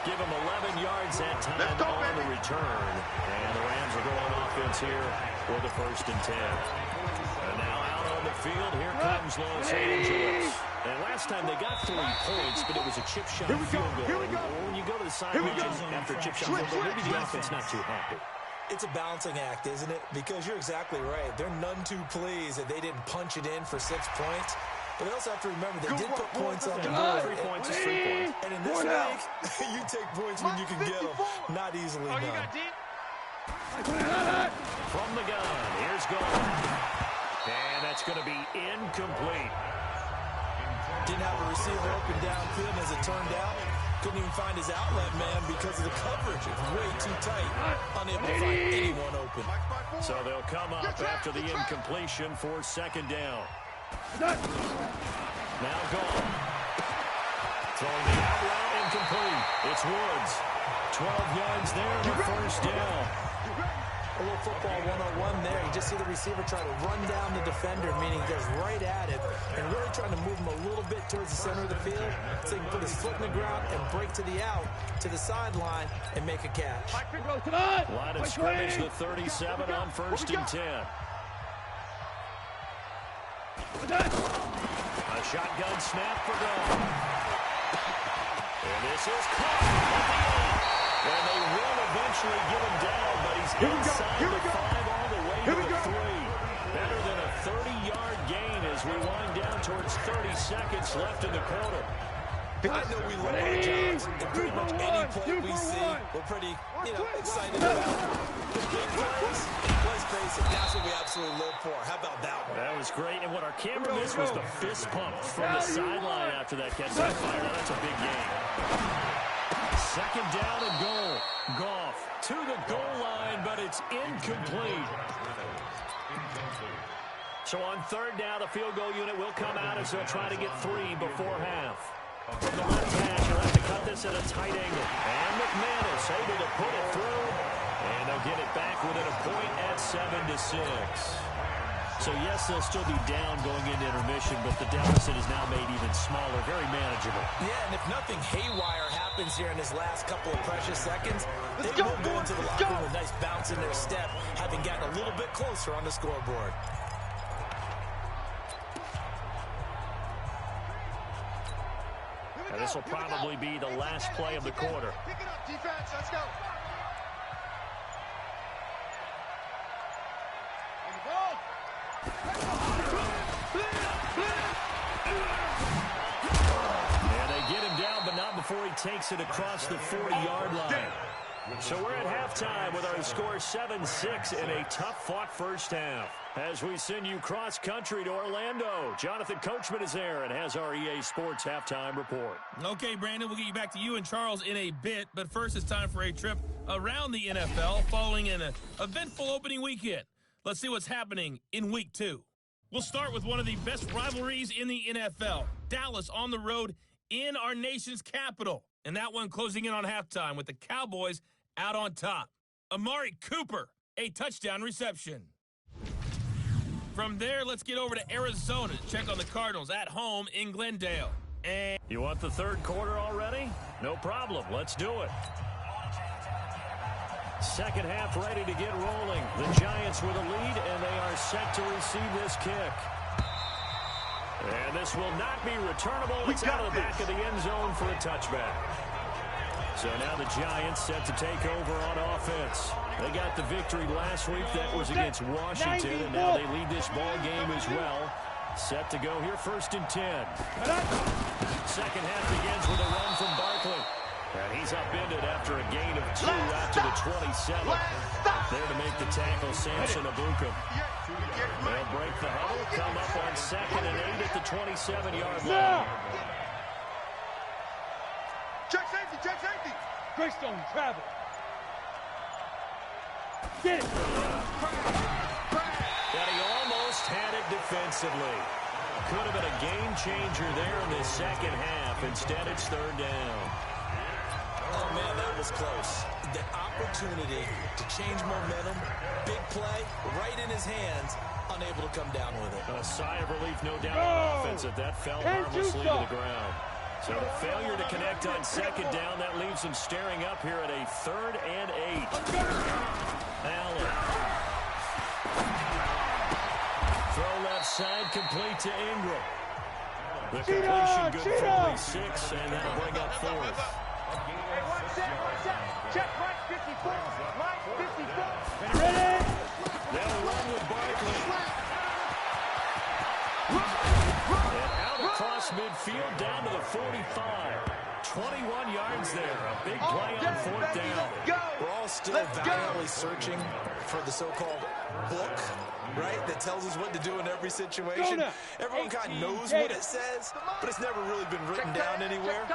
Give him 11 yards that time on the return. And the Rams will go on offense here for the 1st and 10. And now out on the field, here comes Los Angeles. And last time they got 3 points, but it was a chip shot field goal. When you go to the sideline after a chip shot field goal, maybe the offense not too happy. It's a balancing act, isn't it? Because you're exactly right. They're none too pleased that they didn't punch it in for 6 points. But they also have to remember they did put points on the board. 3 points is 3 points. And in this league, you take points when you can get them. Not easily done. You got D? From the gun, here's Gold. And that's going to be incomplete. Didn't have a receiver open downfield, as it turned out. Couldn't even find his outlet man because of the coverage. It's way too tight. Unable to find anyone open. So they'll come up after the incompletion for 2nd down. Now Gold. Throwing the out route incomplete. It's Woods. 12 yards there on the 1st down. A little football 101 there. You just see the receiver try to run down the defender, meaning he goes right at it, and really trying to move him a little bit towards the center of the field so he can put his foot in the ground and break to the out, to the sideline, and make a catch. Line of scrimmage, the 37 on 1st and 10. A shotgun snap for Gold. And this is caught at the end. And they will eventually get him down, but he's inside the 5 all the way to the 3. Better than a 30-yard gain as we wind down towards 30 seconds left in the quarter. I know we love our jobs, and pretty much any play we see, we're pretty, excited about. The big plays, let's face it, that's what we absolutely live for. How about that one? That was great, and what our camera missed was the fist pump from the sideline after that catch on fire. Now that's a big game. 2nd down and goal. Goff to the goal line, but it's incomplete. So on 3rd down, the field goal unit will come out as they'll try to get 3 before half. From the left hash, he'll have to cut this at a tight angle. And McManus able to put it through. And they'll get it back within a point at 7-6. So, yes, they'll still be down going into intermission, but the deficit is now made even smaller, very manageable. Yeah, and if nothing haywire happens here in his last couple of precious seconds, they will go into the locker room with a nice bounce in their step, having gotten a little bit closer on the scoreboard. Now, this will probably be the last play of the quarter. Pick it up, defense. Let's go. And they get him down, but not before he takes it across the 40-yard line. So we're at halftime with our score 7-6 in a tough-fought first half. As we send you cross-country to Orlando, Jonathan Coachman is there and has our EA Sports halftime report. Okay, Brandon, we'll get you back to you and Charles in a bit, but first it's time for a trip around the NFL following an eventful opening weekend. Let's see what's happening in Week 2. We'll start with one of the best rivalries in the NFL, Dallas on the road in our nation's capital. And that one closing in on halftime with the Cowboys out on top. Amari Cooper, a touchdown reception. From there, let's get over to Arizona to check on the Cardinals at home in Glendale. And you want the 3rd quarter already? No problem. Let's do it. 2nd half ready to get rolling. The Giants with a lead, and they are set to receive this kick. And this will not be returnable. It's out of the back of the end zone for a touchback. So now the Giants set to take over on offense. They got the victory last week. That was against Washington, and now they lead this ball game as well. Set to go here, 1st and 10. Second half begins with a run from Barkley. And he's upended after a gain of 2 out to the 27. There to make the tackle, Samson Abuka. They'll break the huddle, come up on 2nd and 8 at the 27-yard line. Check safety, check safety. Greystone travel. Get it. And he almost had it defensively. Could have been a game changer there in the second half. Instead, it's 3rd down. Oh, man, that was close. The opportunity to change momentum, big play, right in his hands, unable to come down with it. A sigh of relief, no doubt, on offense that fell harmlessly to the ground. So the failure to connect on 2nd down, that leaves them staring up here at a 3rd and 8. Allen. Throw left side, complete to Ingram. The completion good for only 6, and that'll bring up 4th. Hey, one set. Check Mike 54. Mike 54. Ready? They'll run with Barkley. And out across midfield, down to the 45. 21 yards there. A big play on 4th down. We're all still valiantly searching for the so-called book, right, that tells us what to do in every situation. Everyone kind of knows what it says, but it's never really been written down anywhere.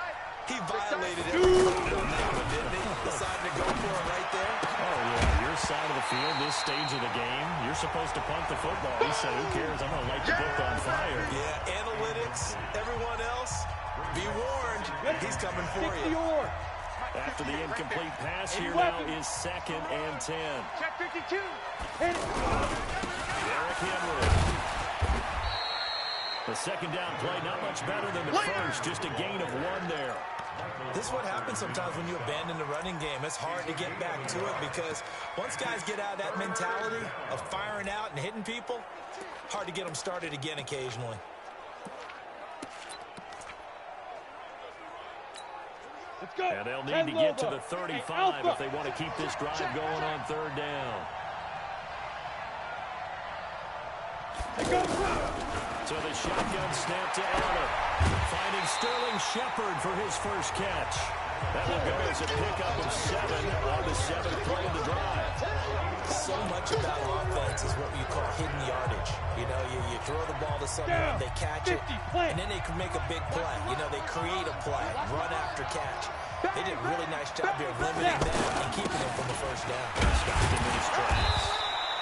He violated every code on that one, didn't he? Decided to go for it right there. Oh, yeah, your side of the field, this stage of the game, you're supposed to punt the football. He said, who cares? I'm going to light the book on fire. Yeah, analytics, everyone else, be warned, he's coming for you. After the incomplete pass here now is 2nd and 10. Check 52. Hit it. Derrick Henry. The 2nd down play, not much better than the first, just a gain of 1 there. This is what happens sometimes when you abandon the running game. It's hard to get back to it because once guys get out of that mentality of firing out and hitting people, hard to get them started again occasionally. Let's go. And they'll need to get to the 35 if they want to keep this drive going on 3rd down. So the shotgun snap to Allen. Finding Sterling Shepard for his first catch. That will go as a pickup of 7 on the 7th play of the drive. So much about offense is what you call hidden yardage. You know, you throw the ball to someone, they catch it, and then they can make a big play. You know, they create a play, run after catch. They did a really nice job here of limiting that and keeping them from the 1st down. Stopped him in his tracks.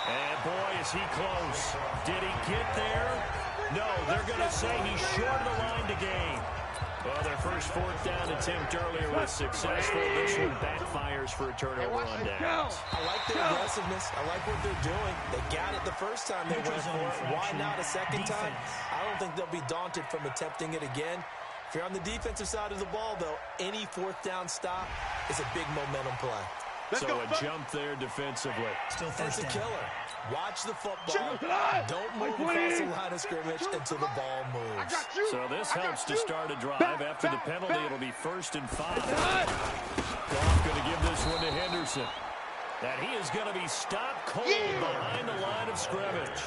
And boy, is he close. Did he get there? No, they're going to say he's short of the line to gain. Well, their first 4th down attempt earlier was successful. This one backfires for a turnover on downs. I like their aggressiveness. I like what they're doing. They got it the first time they went for it. Why not a second time? I don't think they'll be daunted from attempting it again. If you're on the defensive side of the ball, though, any 4th down stop is a big momentum play. So a jump there defensively. It's a killer. Watch the football. Don't move across the line of scrimmage until the ball moves. So this helps to start a drive. After the penalty, it'll be 1st and 5. Goff going to give this one to Henderson. And he is going to be stopped cold behind the line of scrimmage.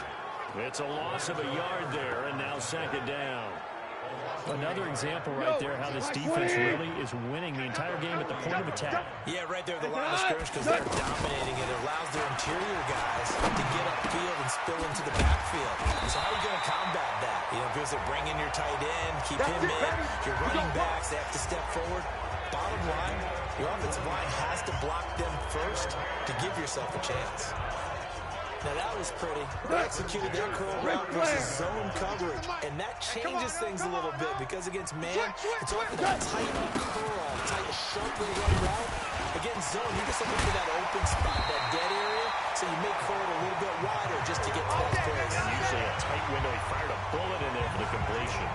It's a loss of a yard there, and now 2nd down. Another example right there how this defense really is winning the entire game at the point of attack. Yeah, right there at the line of scrimmage because they're dominating it. It allows their interior guys to get upfield and spill into the backfield. So how are you going to combat that? You know, because they're bringing your tight end, keep him in. Your running backs, they have to step forward. Bottom line, your offensive line has to block them first to give yourself a chance. Now, that was pretty. They executed that curl route versus zone coverage, and that changes things a little bit because against man, it's often a tight curl, tight, sharply run route. Against zone, you're just looking for that open spot, that dead area, so you make curl a little bit wider just to get to that place. And usually a tight window. He fired a bullet in there for the completion.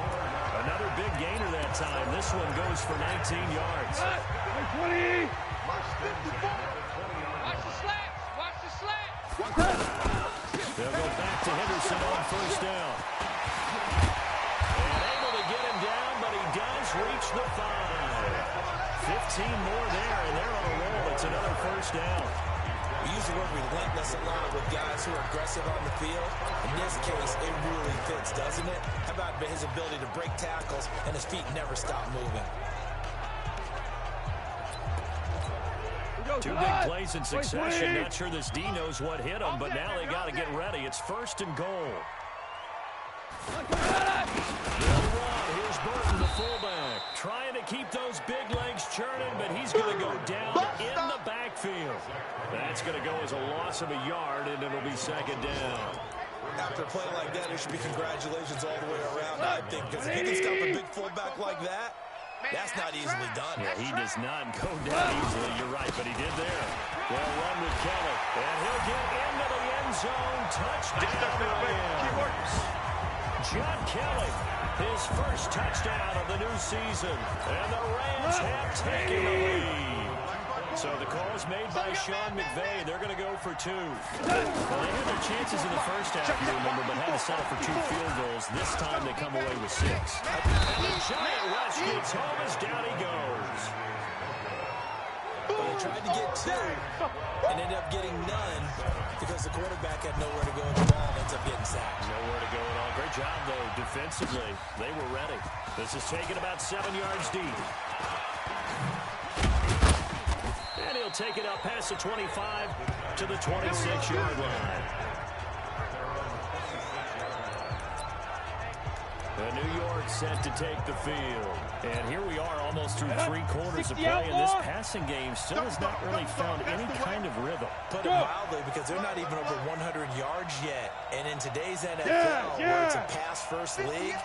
Another big gainer that time. This one goes for 19 yards. 20. Watch the slats. Watch the slats. They'll go back to Henderson on 1st down. And able to get him down, but he does reach the 5. 15 more there, and they're on a roll. It's another first down. We use the word relentless a lot with guys who are aggressive on the field. In this case, it really fits, doesn't it? How about his ability to break tackles and his feet never stop moving? Two big plays in succession. Not sure this D knows what hit him, but now they got to get ready. It's first and goal. They'll run. Here's Burton, the fullback, trying to keep those big legs churning, but he's going to go down in the backfield. That's going to go as a loss of a yard, and it'll be second down. After a play like that, there should be congratulations all the way around, I think, because if you can stop a big fullback like that, that's not easily done. Yeah, he does not go down easily. You're right, but he did there. They'll run with Kelly, and he'll get into the end zone. Touchdown, Rams. John Kelly, his first touchdown of the new season, and the Rams have taken the lead. So the call is made by Sean McVay. They're going to go for two. Well, they had their chances in the first half, you remember, but had to settle for 2 field goals. This time they come away with 6. And the giant rush gets home as down he goes. Well, they tried to get 2 and ended up getting none because the quarterback had nowhere to go with the ball and ends up getting sacked. Nowhere to go at all. Great job, though, defensively. They were ready. This is taken about 7 yards deep. And he'll take it up past the 25 to the 26-yard line. And New York set to take the field. And here we are almost through 3 quarters of play, and this passing game still has not really found any kind of rhythm. Put it mildly, because they're not even over 100 yards yet. And in today's NFL, where it's a pass-first league,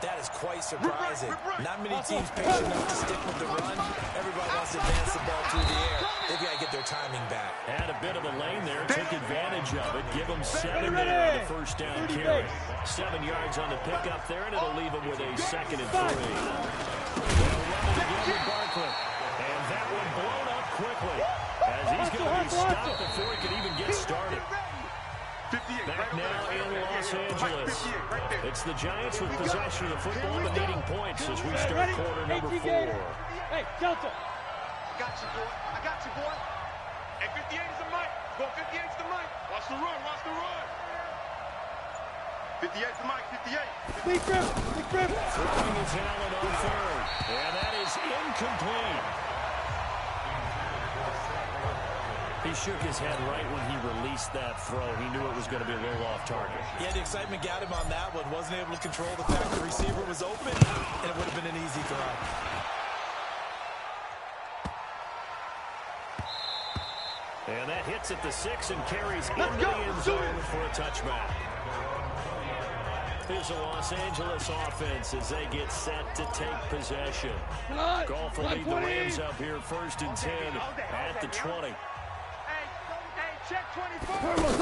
that is quite surprising. Not many teams patient enough to stick with the run. Everybody wants to advance the ball through the air. They've got to get their timing back. Had a bit of a lane there, took advantage of it. Give them 7 there on the first down carry. 7 yards on the pickup there, and it'll leave them with a 2nd and 3. They'll run it again with Barkley. And that one blown up quickly, as he's going to be stopped before he can even get started. Back now in Los Angeles. It's the Giants with possession of the football but needing points as we start quarter number 4. Hey, Delta. I got you, boy. I got you, boy. Hey, 58 is the mic. Go 58 is the mic. Watch the run. Watch the run. 58 is the mic. 58. Big grip. Big grip. Throwing his Allen on third. And that is incomplete. He shook his head right when he released that throw. He knew it was going to be a little off target. Yeah, the excitement got him on that one. Wasn't able to control the fact the receiver was open, and it would have been an easy throw. And that hits at the 6 and carries into the end zone for a touchback. Here's the Los Angeles offense as they get set to take possession. Goff will lead the Rams up here first and 10 at the 20. Check 24.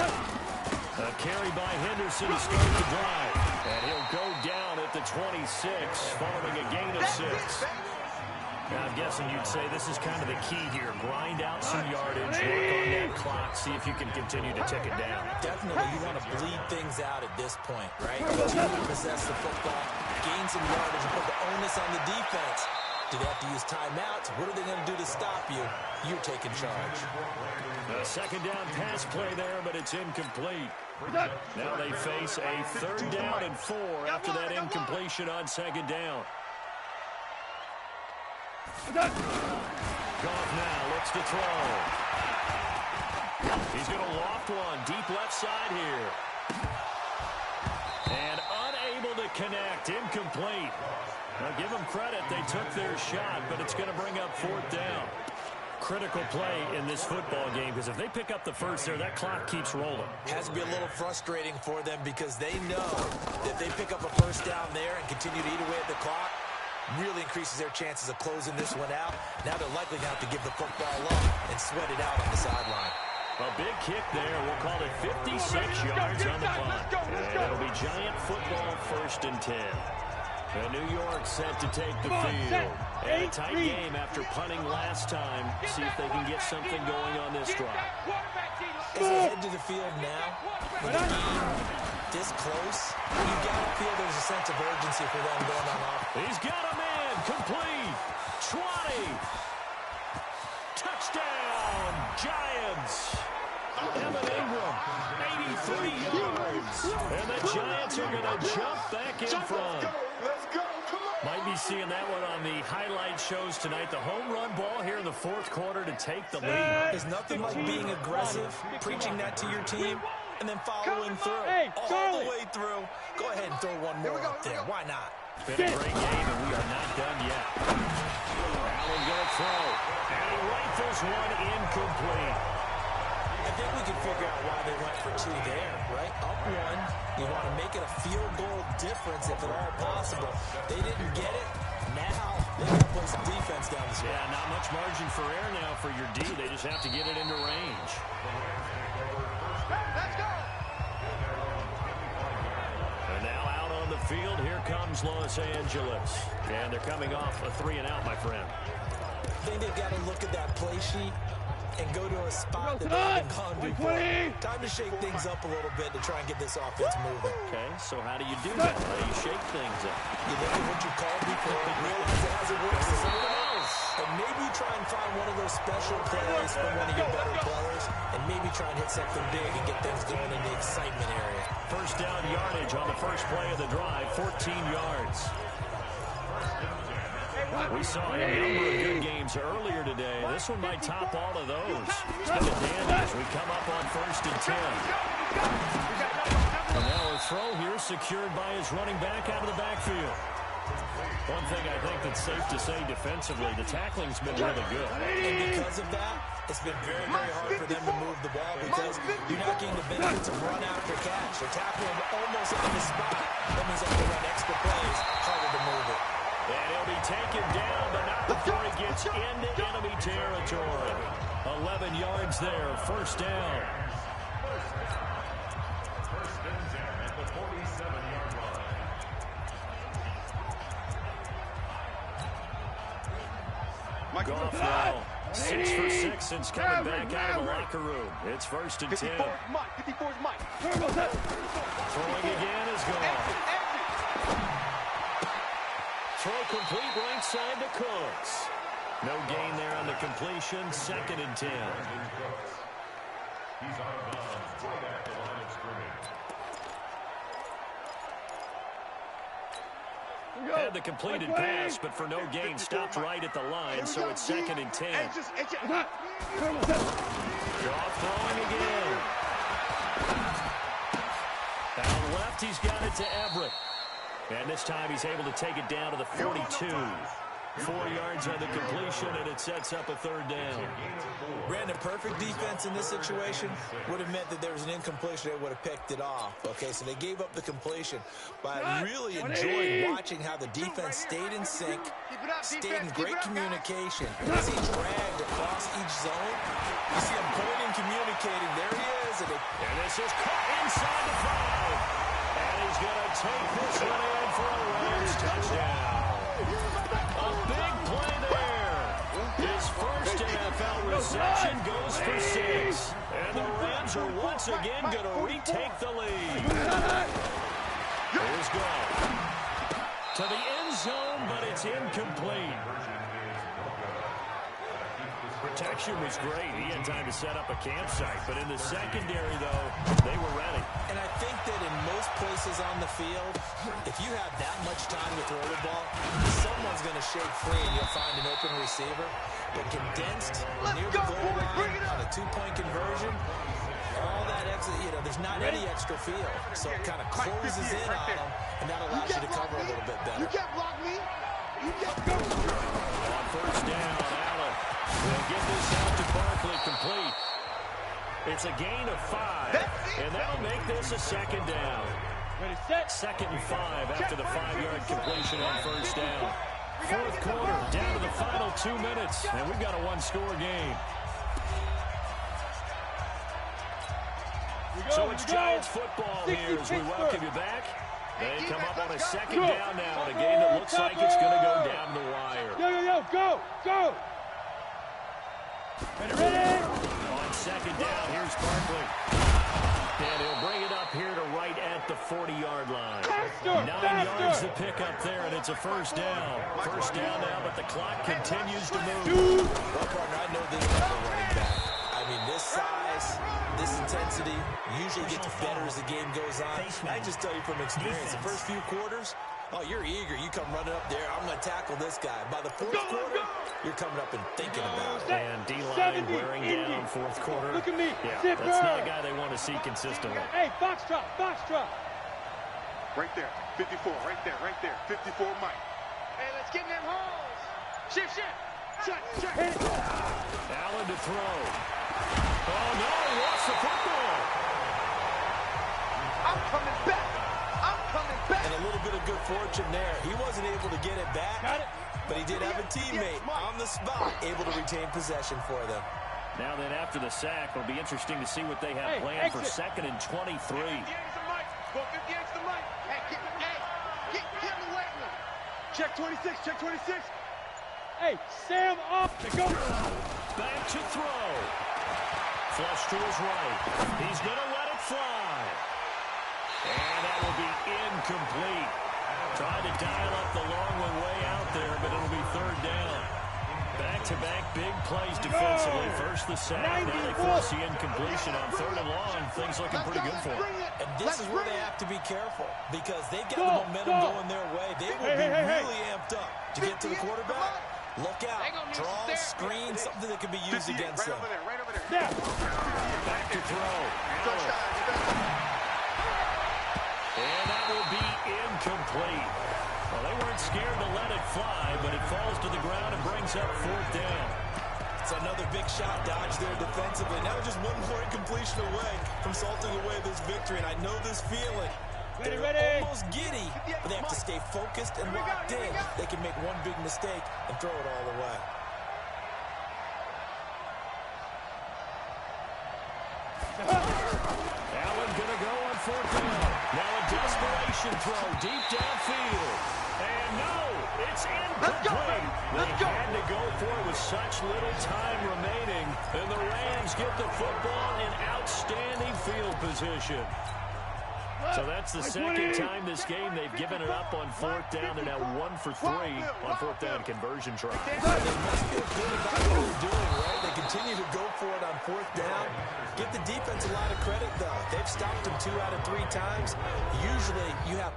A carry by Henderson to start the drive. And he'll go down at the 26 following a gain of 6. Now, I'm guessing you'd say this is kind of the key here. Grind out some yardage, work on that clock, see if you can continue to tick it down. Definitely, you want to bleed things out at this point, right? Continue to possess the football, gain some yardage, and put the onus on the defense. Do they have to use timeouts? What are they going to do to stop you? You're taking charge. A 2nd down pass play there, but it's incomplete. Now they face a 3rd down and 4 after that incompletion on 2nd down. Goff now looks to throw. He's going to loft one deep left side here. And unable to connect. Incomplete. Now give them credit. They took their shot, but it's going to bring up 4th down. Critical play in this football game, because if they pick up the first there, that clock keeps rolling. Has to be a little frustrating for them because they know that they pick up a first down there and continue to eat away at the clock, really increases their chances of closing this one out. Now they're likely to have to give the football up and sweat it out on the sideline. A big kick there. We'll call it 56 yards on the punt. And it'll be Giant football 1st and 10. And New York set to take the field. And a tight game after punting last time. See if they can get something going on this drive. As they head to the field now, with the game this close, you got to feel there's a sense of urgency for them going on off. He's got a man complete. 20. yards. Evan Ingram, 83 yards. And the Giants are going to jump back in front. Let's go. Come on. Might be seeing that one on the highlight shows tonight. The home run ball here in the fourth quarter to take the lead. There's nothing like being aggressive, preaching that to your team, and then following through. All the way through. Go ahead and throw one more up there. Why not? It's been a great game, and we are not done yet. Allen going to throw. And he rifles one incomplete. I think we can figure out why they went for two there, right? Up one, you want to make it a field goal difference if at all possible. They didn't get it. Now they got to play some defense down the stretch. Yeah, not much margin for error now for your D. They just have to get it into range. Let's go. And now out on the field, here comes Los Angeles. And they're coming off a 3-and-out, my friend. I think they've got to look at that play sheet and go to a spot that they've been gone before. Time to shake things up a little bit to try and get this offense moving. Okay, so how do you do that? How do you shake things up? You look at what you called before and realize it hasn't worked for someone else. And maybe you try and find one of those special plays from one of your better players, and maybe try and hit something big and get things going in the excitement area. First down yardage on the first play of the drive, 14 yards. We saw a number of good games earlier today. This one might top all of those. It's been a dandy as we come up on 1st and 10. And now a throw here secured by his running back out of the backfield. One thing I think that's safe to say defensively, the tackling's been really good. And because of that, it's been very, very hard for them to move the ball because you're not getting the benefits of run after catch. They're tackling almost on the spot. That means they have to run extra plays, harder to move it. And he'll be taken down, but not before he gets into enemy territory. 11 yards there, first down. First and 10 at the 47-yard line. Goff now, 6 for 6 since coming back out of the locker room. It's 1st and 10. 54's Mike. Throwing again is gone. Throw complete right side to Cooks. No gain there on the completion. 2nd and 10. He's out of bounds right at the line of scrimmage. Had the completed pass, but for no gain, stopped right at the line, so it's 2nd and 10. Goff throwing again. Down left, he's got it to Everett. And this time he's able to take it down to the 42. 4 yards on the completion, and it sets up a 3rd down. Brandon, perfect defense in this situation would have meant that there was an incompletion. They would have picked it off. Okay, so they gave up the completion. But I really enjoyed watching how the defense stayed in sync, stayed in great communication. As he dragged across each zone, you see him pointing, communicating. There he is. And this is caught inside the 5. And he's going to take this one in for a Rams touchdown. A big play there. His first NFL reception goes for 6. And the Rams are once again going to retake the lead. Here's Goff. To the end zone, but it's incomplete. Protection was great. He had time to set up a campsite. But in the secondary, though, they were ready. And I think that in most places on the field, if you have that much time to throw the ball, someone's going to shake free and you'll find an open receiver. But condensed near the goal line on a 2-point conversion, all that extra, there's not any extra field. So it kind of closes in on them, and that allows you to cover a little bit better. You can't block me. You can't go. On first down, Allen will get this out to Barkley, complete. It's a gain of 5, and that'll make this a 2nd down. 2nd and 5 after the 5-yard completion on first down. 4th quarter, down to the final 2 minutes, and we've got a 1-score game. So it's Giants football here as we welcome you back. They come up on a 2nd down now in a game that looks like it's going to go down the wire. Go. Ready. On 2nd down, here's Barkley. And he'll bring it up here to right at the 40-yard line. 9 yards to pick up there, and it's a 1st down. 1st down now, but the clock continues to move. Well, partner, I know this type of running back. I mean, this size. as the game goes on. I just tell you from experience, the first few quarters, oh, you're eager. You come running up there. I'm going to tackle this guy. By the fourth quarter, you're coming up and thinking about it. And D-line wearing down fourth quarter. Look at me. Yeah, that's not a guy they want to see consistently. Hey, Foxtrot, Foxtrot. Right there, 54, right there, 54 Mike. Hey, let's get in them holes. Shift. Check. Allen to throw. Oh, no, he lost the football. I'm coming back. And a little bit of good fortune there. He wasn't able to get it back, but he did have a teammate on the spot able to retain possession for them. Now then, after the sack, it'll be interesting to see what they have planned for 2nd and 23. Go 58 to the mic. Hey, get him away from him. Check 26. Hey, Sam off to go. Back to throw. Flush to his right. He's going to let it fly. And that will be incomplete. Trying to dial up the long one way out there, but it'll be 3rd down. Back-to-back big plays defensively. First the sack, now they force the incompletion on 3rd and long. Things looking pretty good for them. And this is where they have to be careful because they get the momentum going their way. They will be really amped up to get to the quarterback. Look out. Draw, screen, something that can be used against them. Right over there. Back to throw. And that will be incomplete. Well, they weren't scared to let it fly, but it falls to the ground and brings up 4th down. It's another big shot dodge there defensively. Now just one more incompletion away from salting away this victory, and I know this feeling. They're almost giddy, but they have to stay focused and locked in. They can make one big mistake and throw it all away. Allen gonna go on 4th down. Now a desperation throw deep downfield. And no, it's incomplete. They had to go for it with such little time remaining. And the Rams get the football in outstanding field position. So that's the 2nd time this game they've given it up on 4th down. They're now 1 for 3 on 4th down conversion tries. They must feel good about what they're doing, right? They continue to go for it on 4th down. Give the defense a lot of credit, though. They've stopped them 2 out of 3 times. Usually you have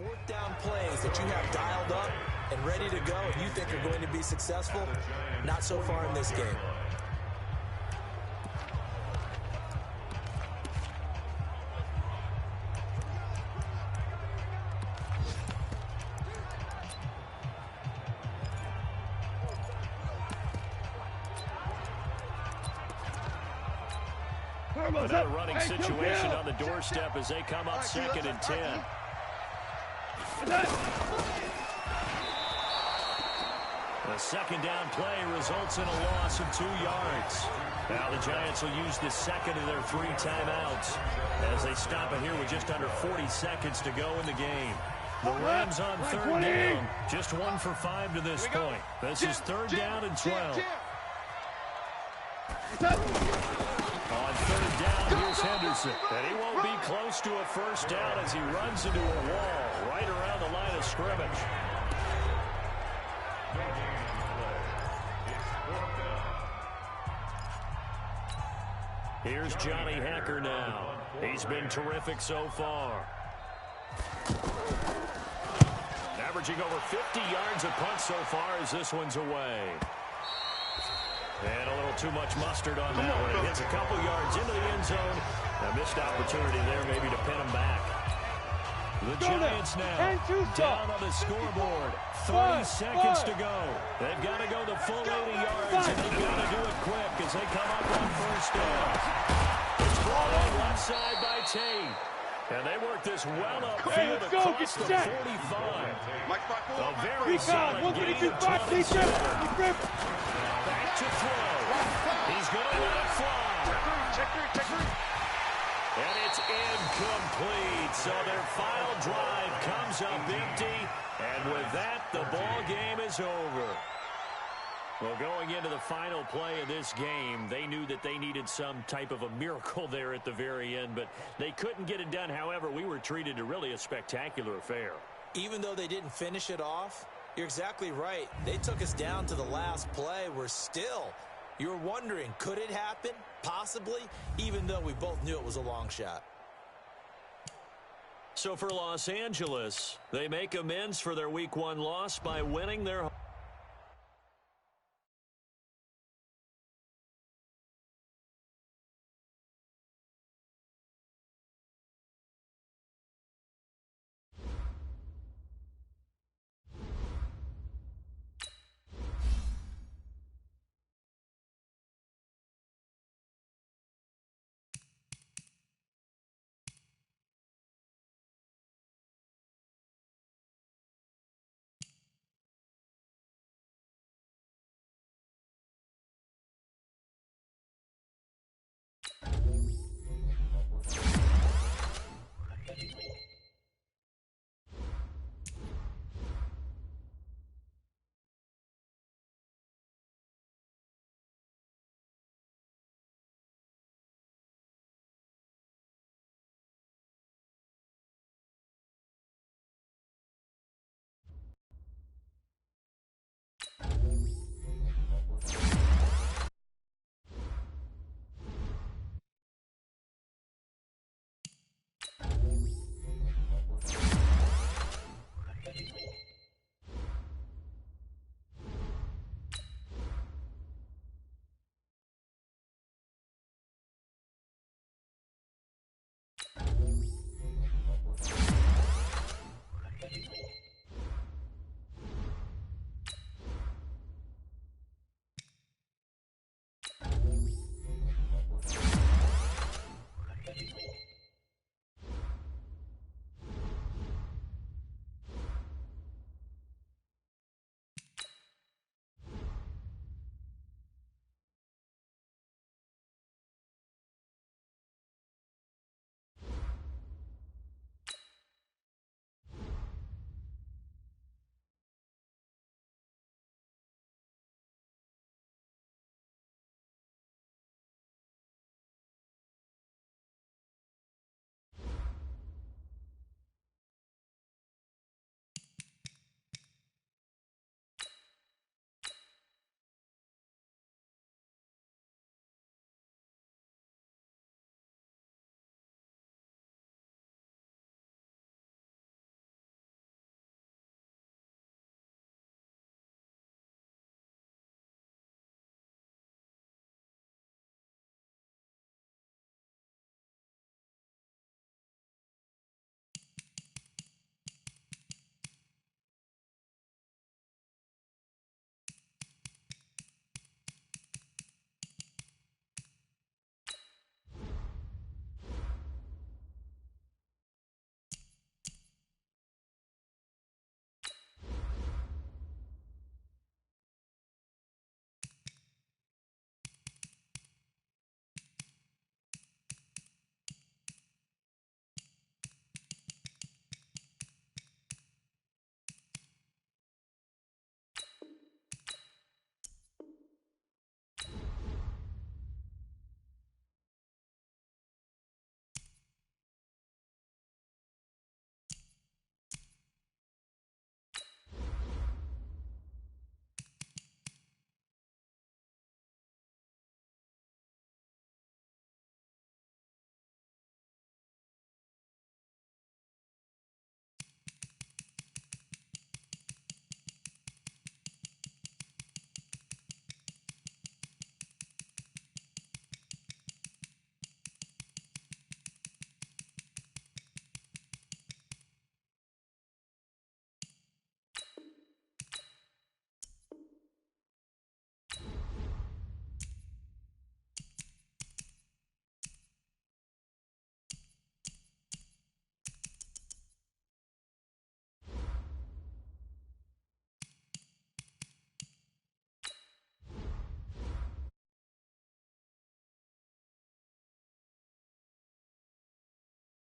4th down plays that you have dialed up and ready to go and you think are going to be successful. Not so far in this game. Another running situation on the doorstep as they come up 2nd and 10. The 2nd down play results in a loss of 2 yards. Now the Giants will use the 2nd of their 3 timeouts as they stop it here with just under 40 seconds to go in the game. The Rams on 3rd down, just 1 for 5 to this point. This is 3rd down and 12. On 3rd down, here's Henderson. And he won't be close to a 1st down as he runs into a wall right around the line of scrimmage. Here's Johnny Hacker now. He's been terrific so far. Averaging over 50 yards a punt so far as this one's away. And a little too much mustard on that one. It hits a couple yards into the end zone. A missed opportunity there maybe to pin him back. The Giants now down on the scoreboard. 30 seconds to go. They've got to go the full 80 yards, and they've got to do it quick as they come up on 1st down. It's brought on left side by Tate. And they work this well upfield across the 45. A very solid gain of 27. Back to throw. He's going to let it fly. Check three. And it's incomplete. So their final drive comes up empty. And with that, the ball game is over. Well, going into the final play of this game, they knew that they needed some type of a miracle there at the very end, but they couldn't get it done. However, we were treated to really a spectacular affair. Even though they didn't finish it off, you're exactly right. They took us down to the last play. We're still You were wondering, could it happen? Possibly, even though we both knew it was a long shot. So for Los Angeles, they make amends for their Week 1 loss by winning their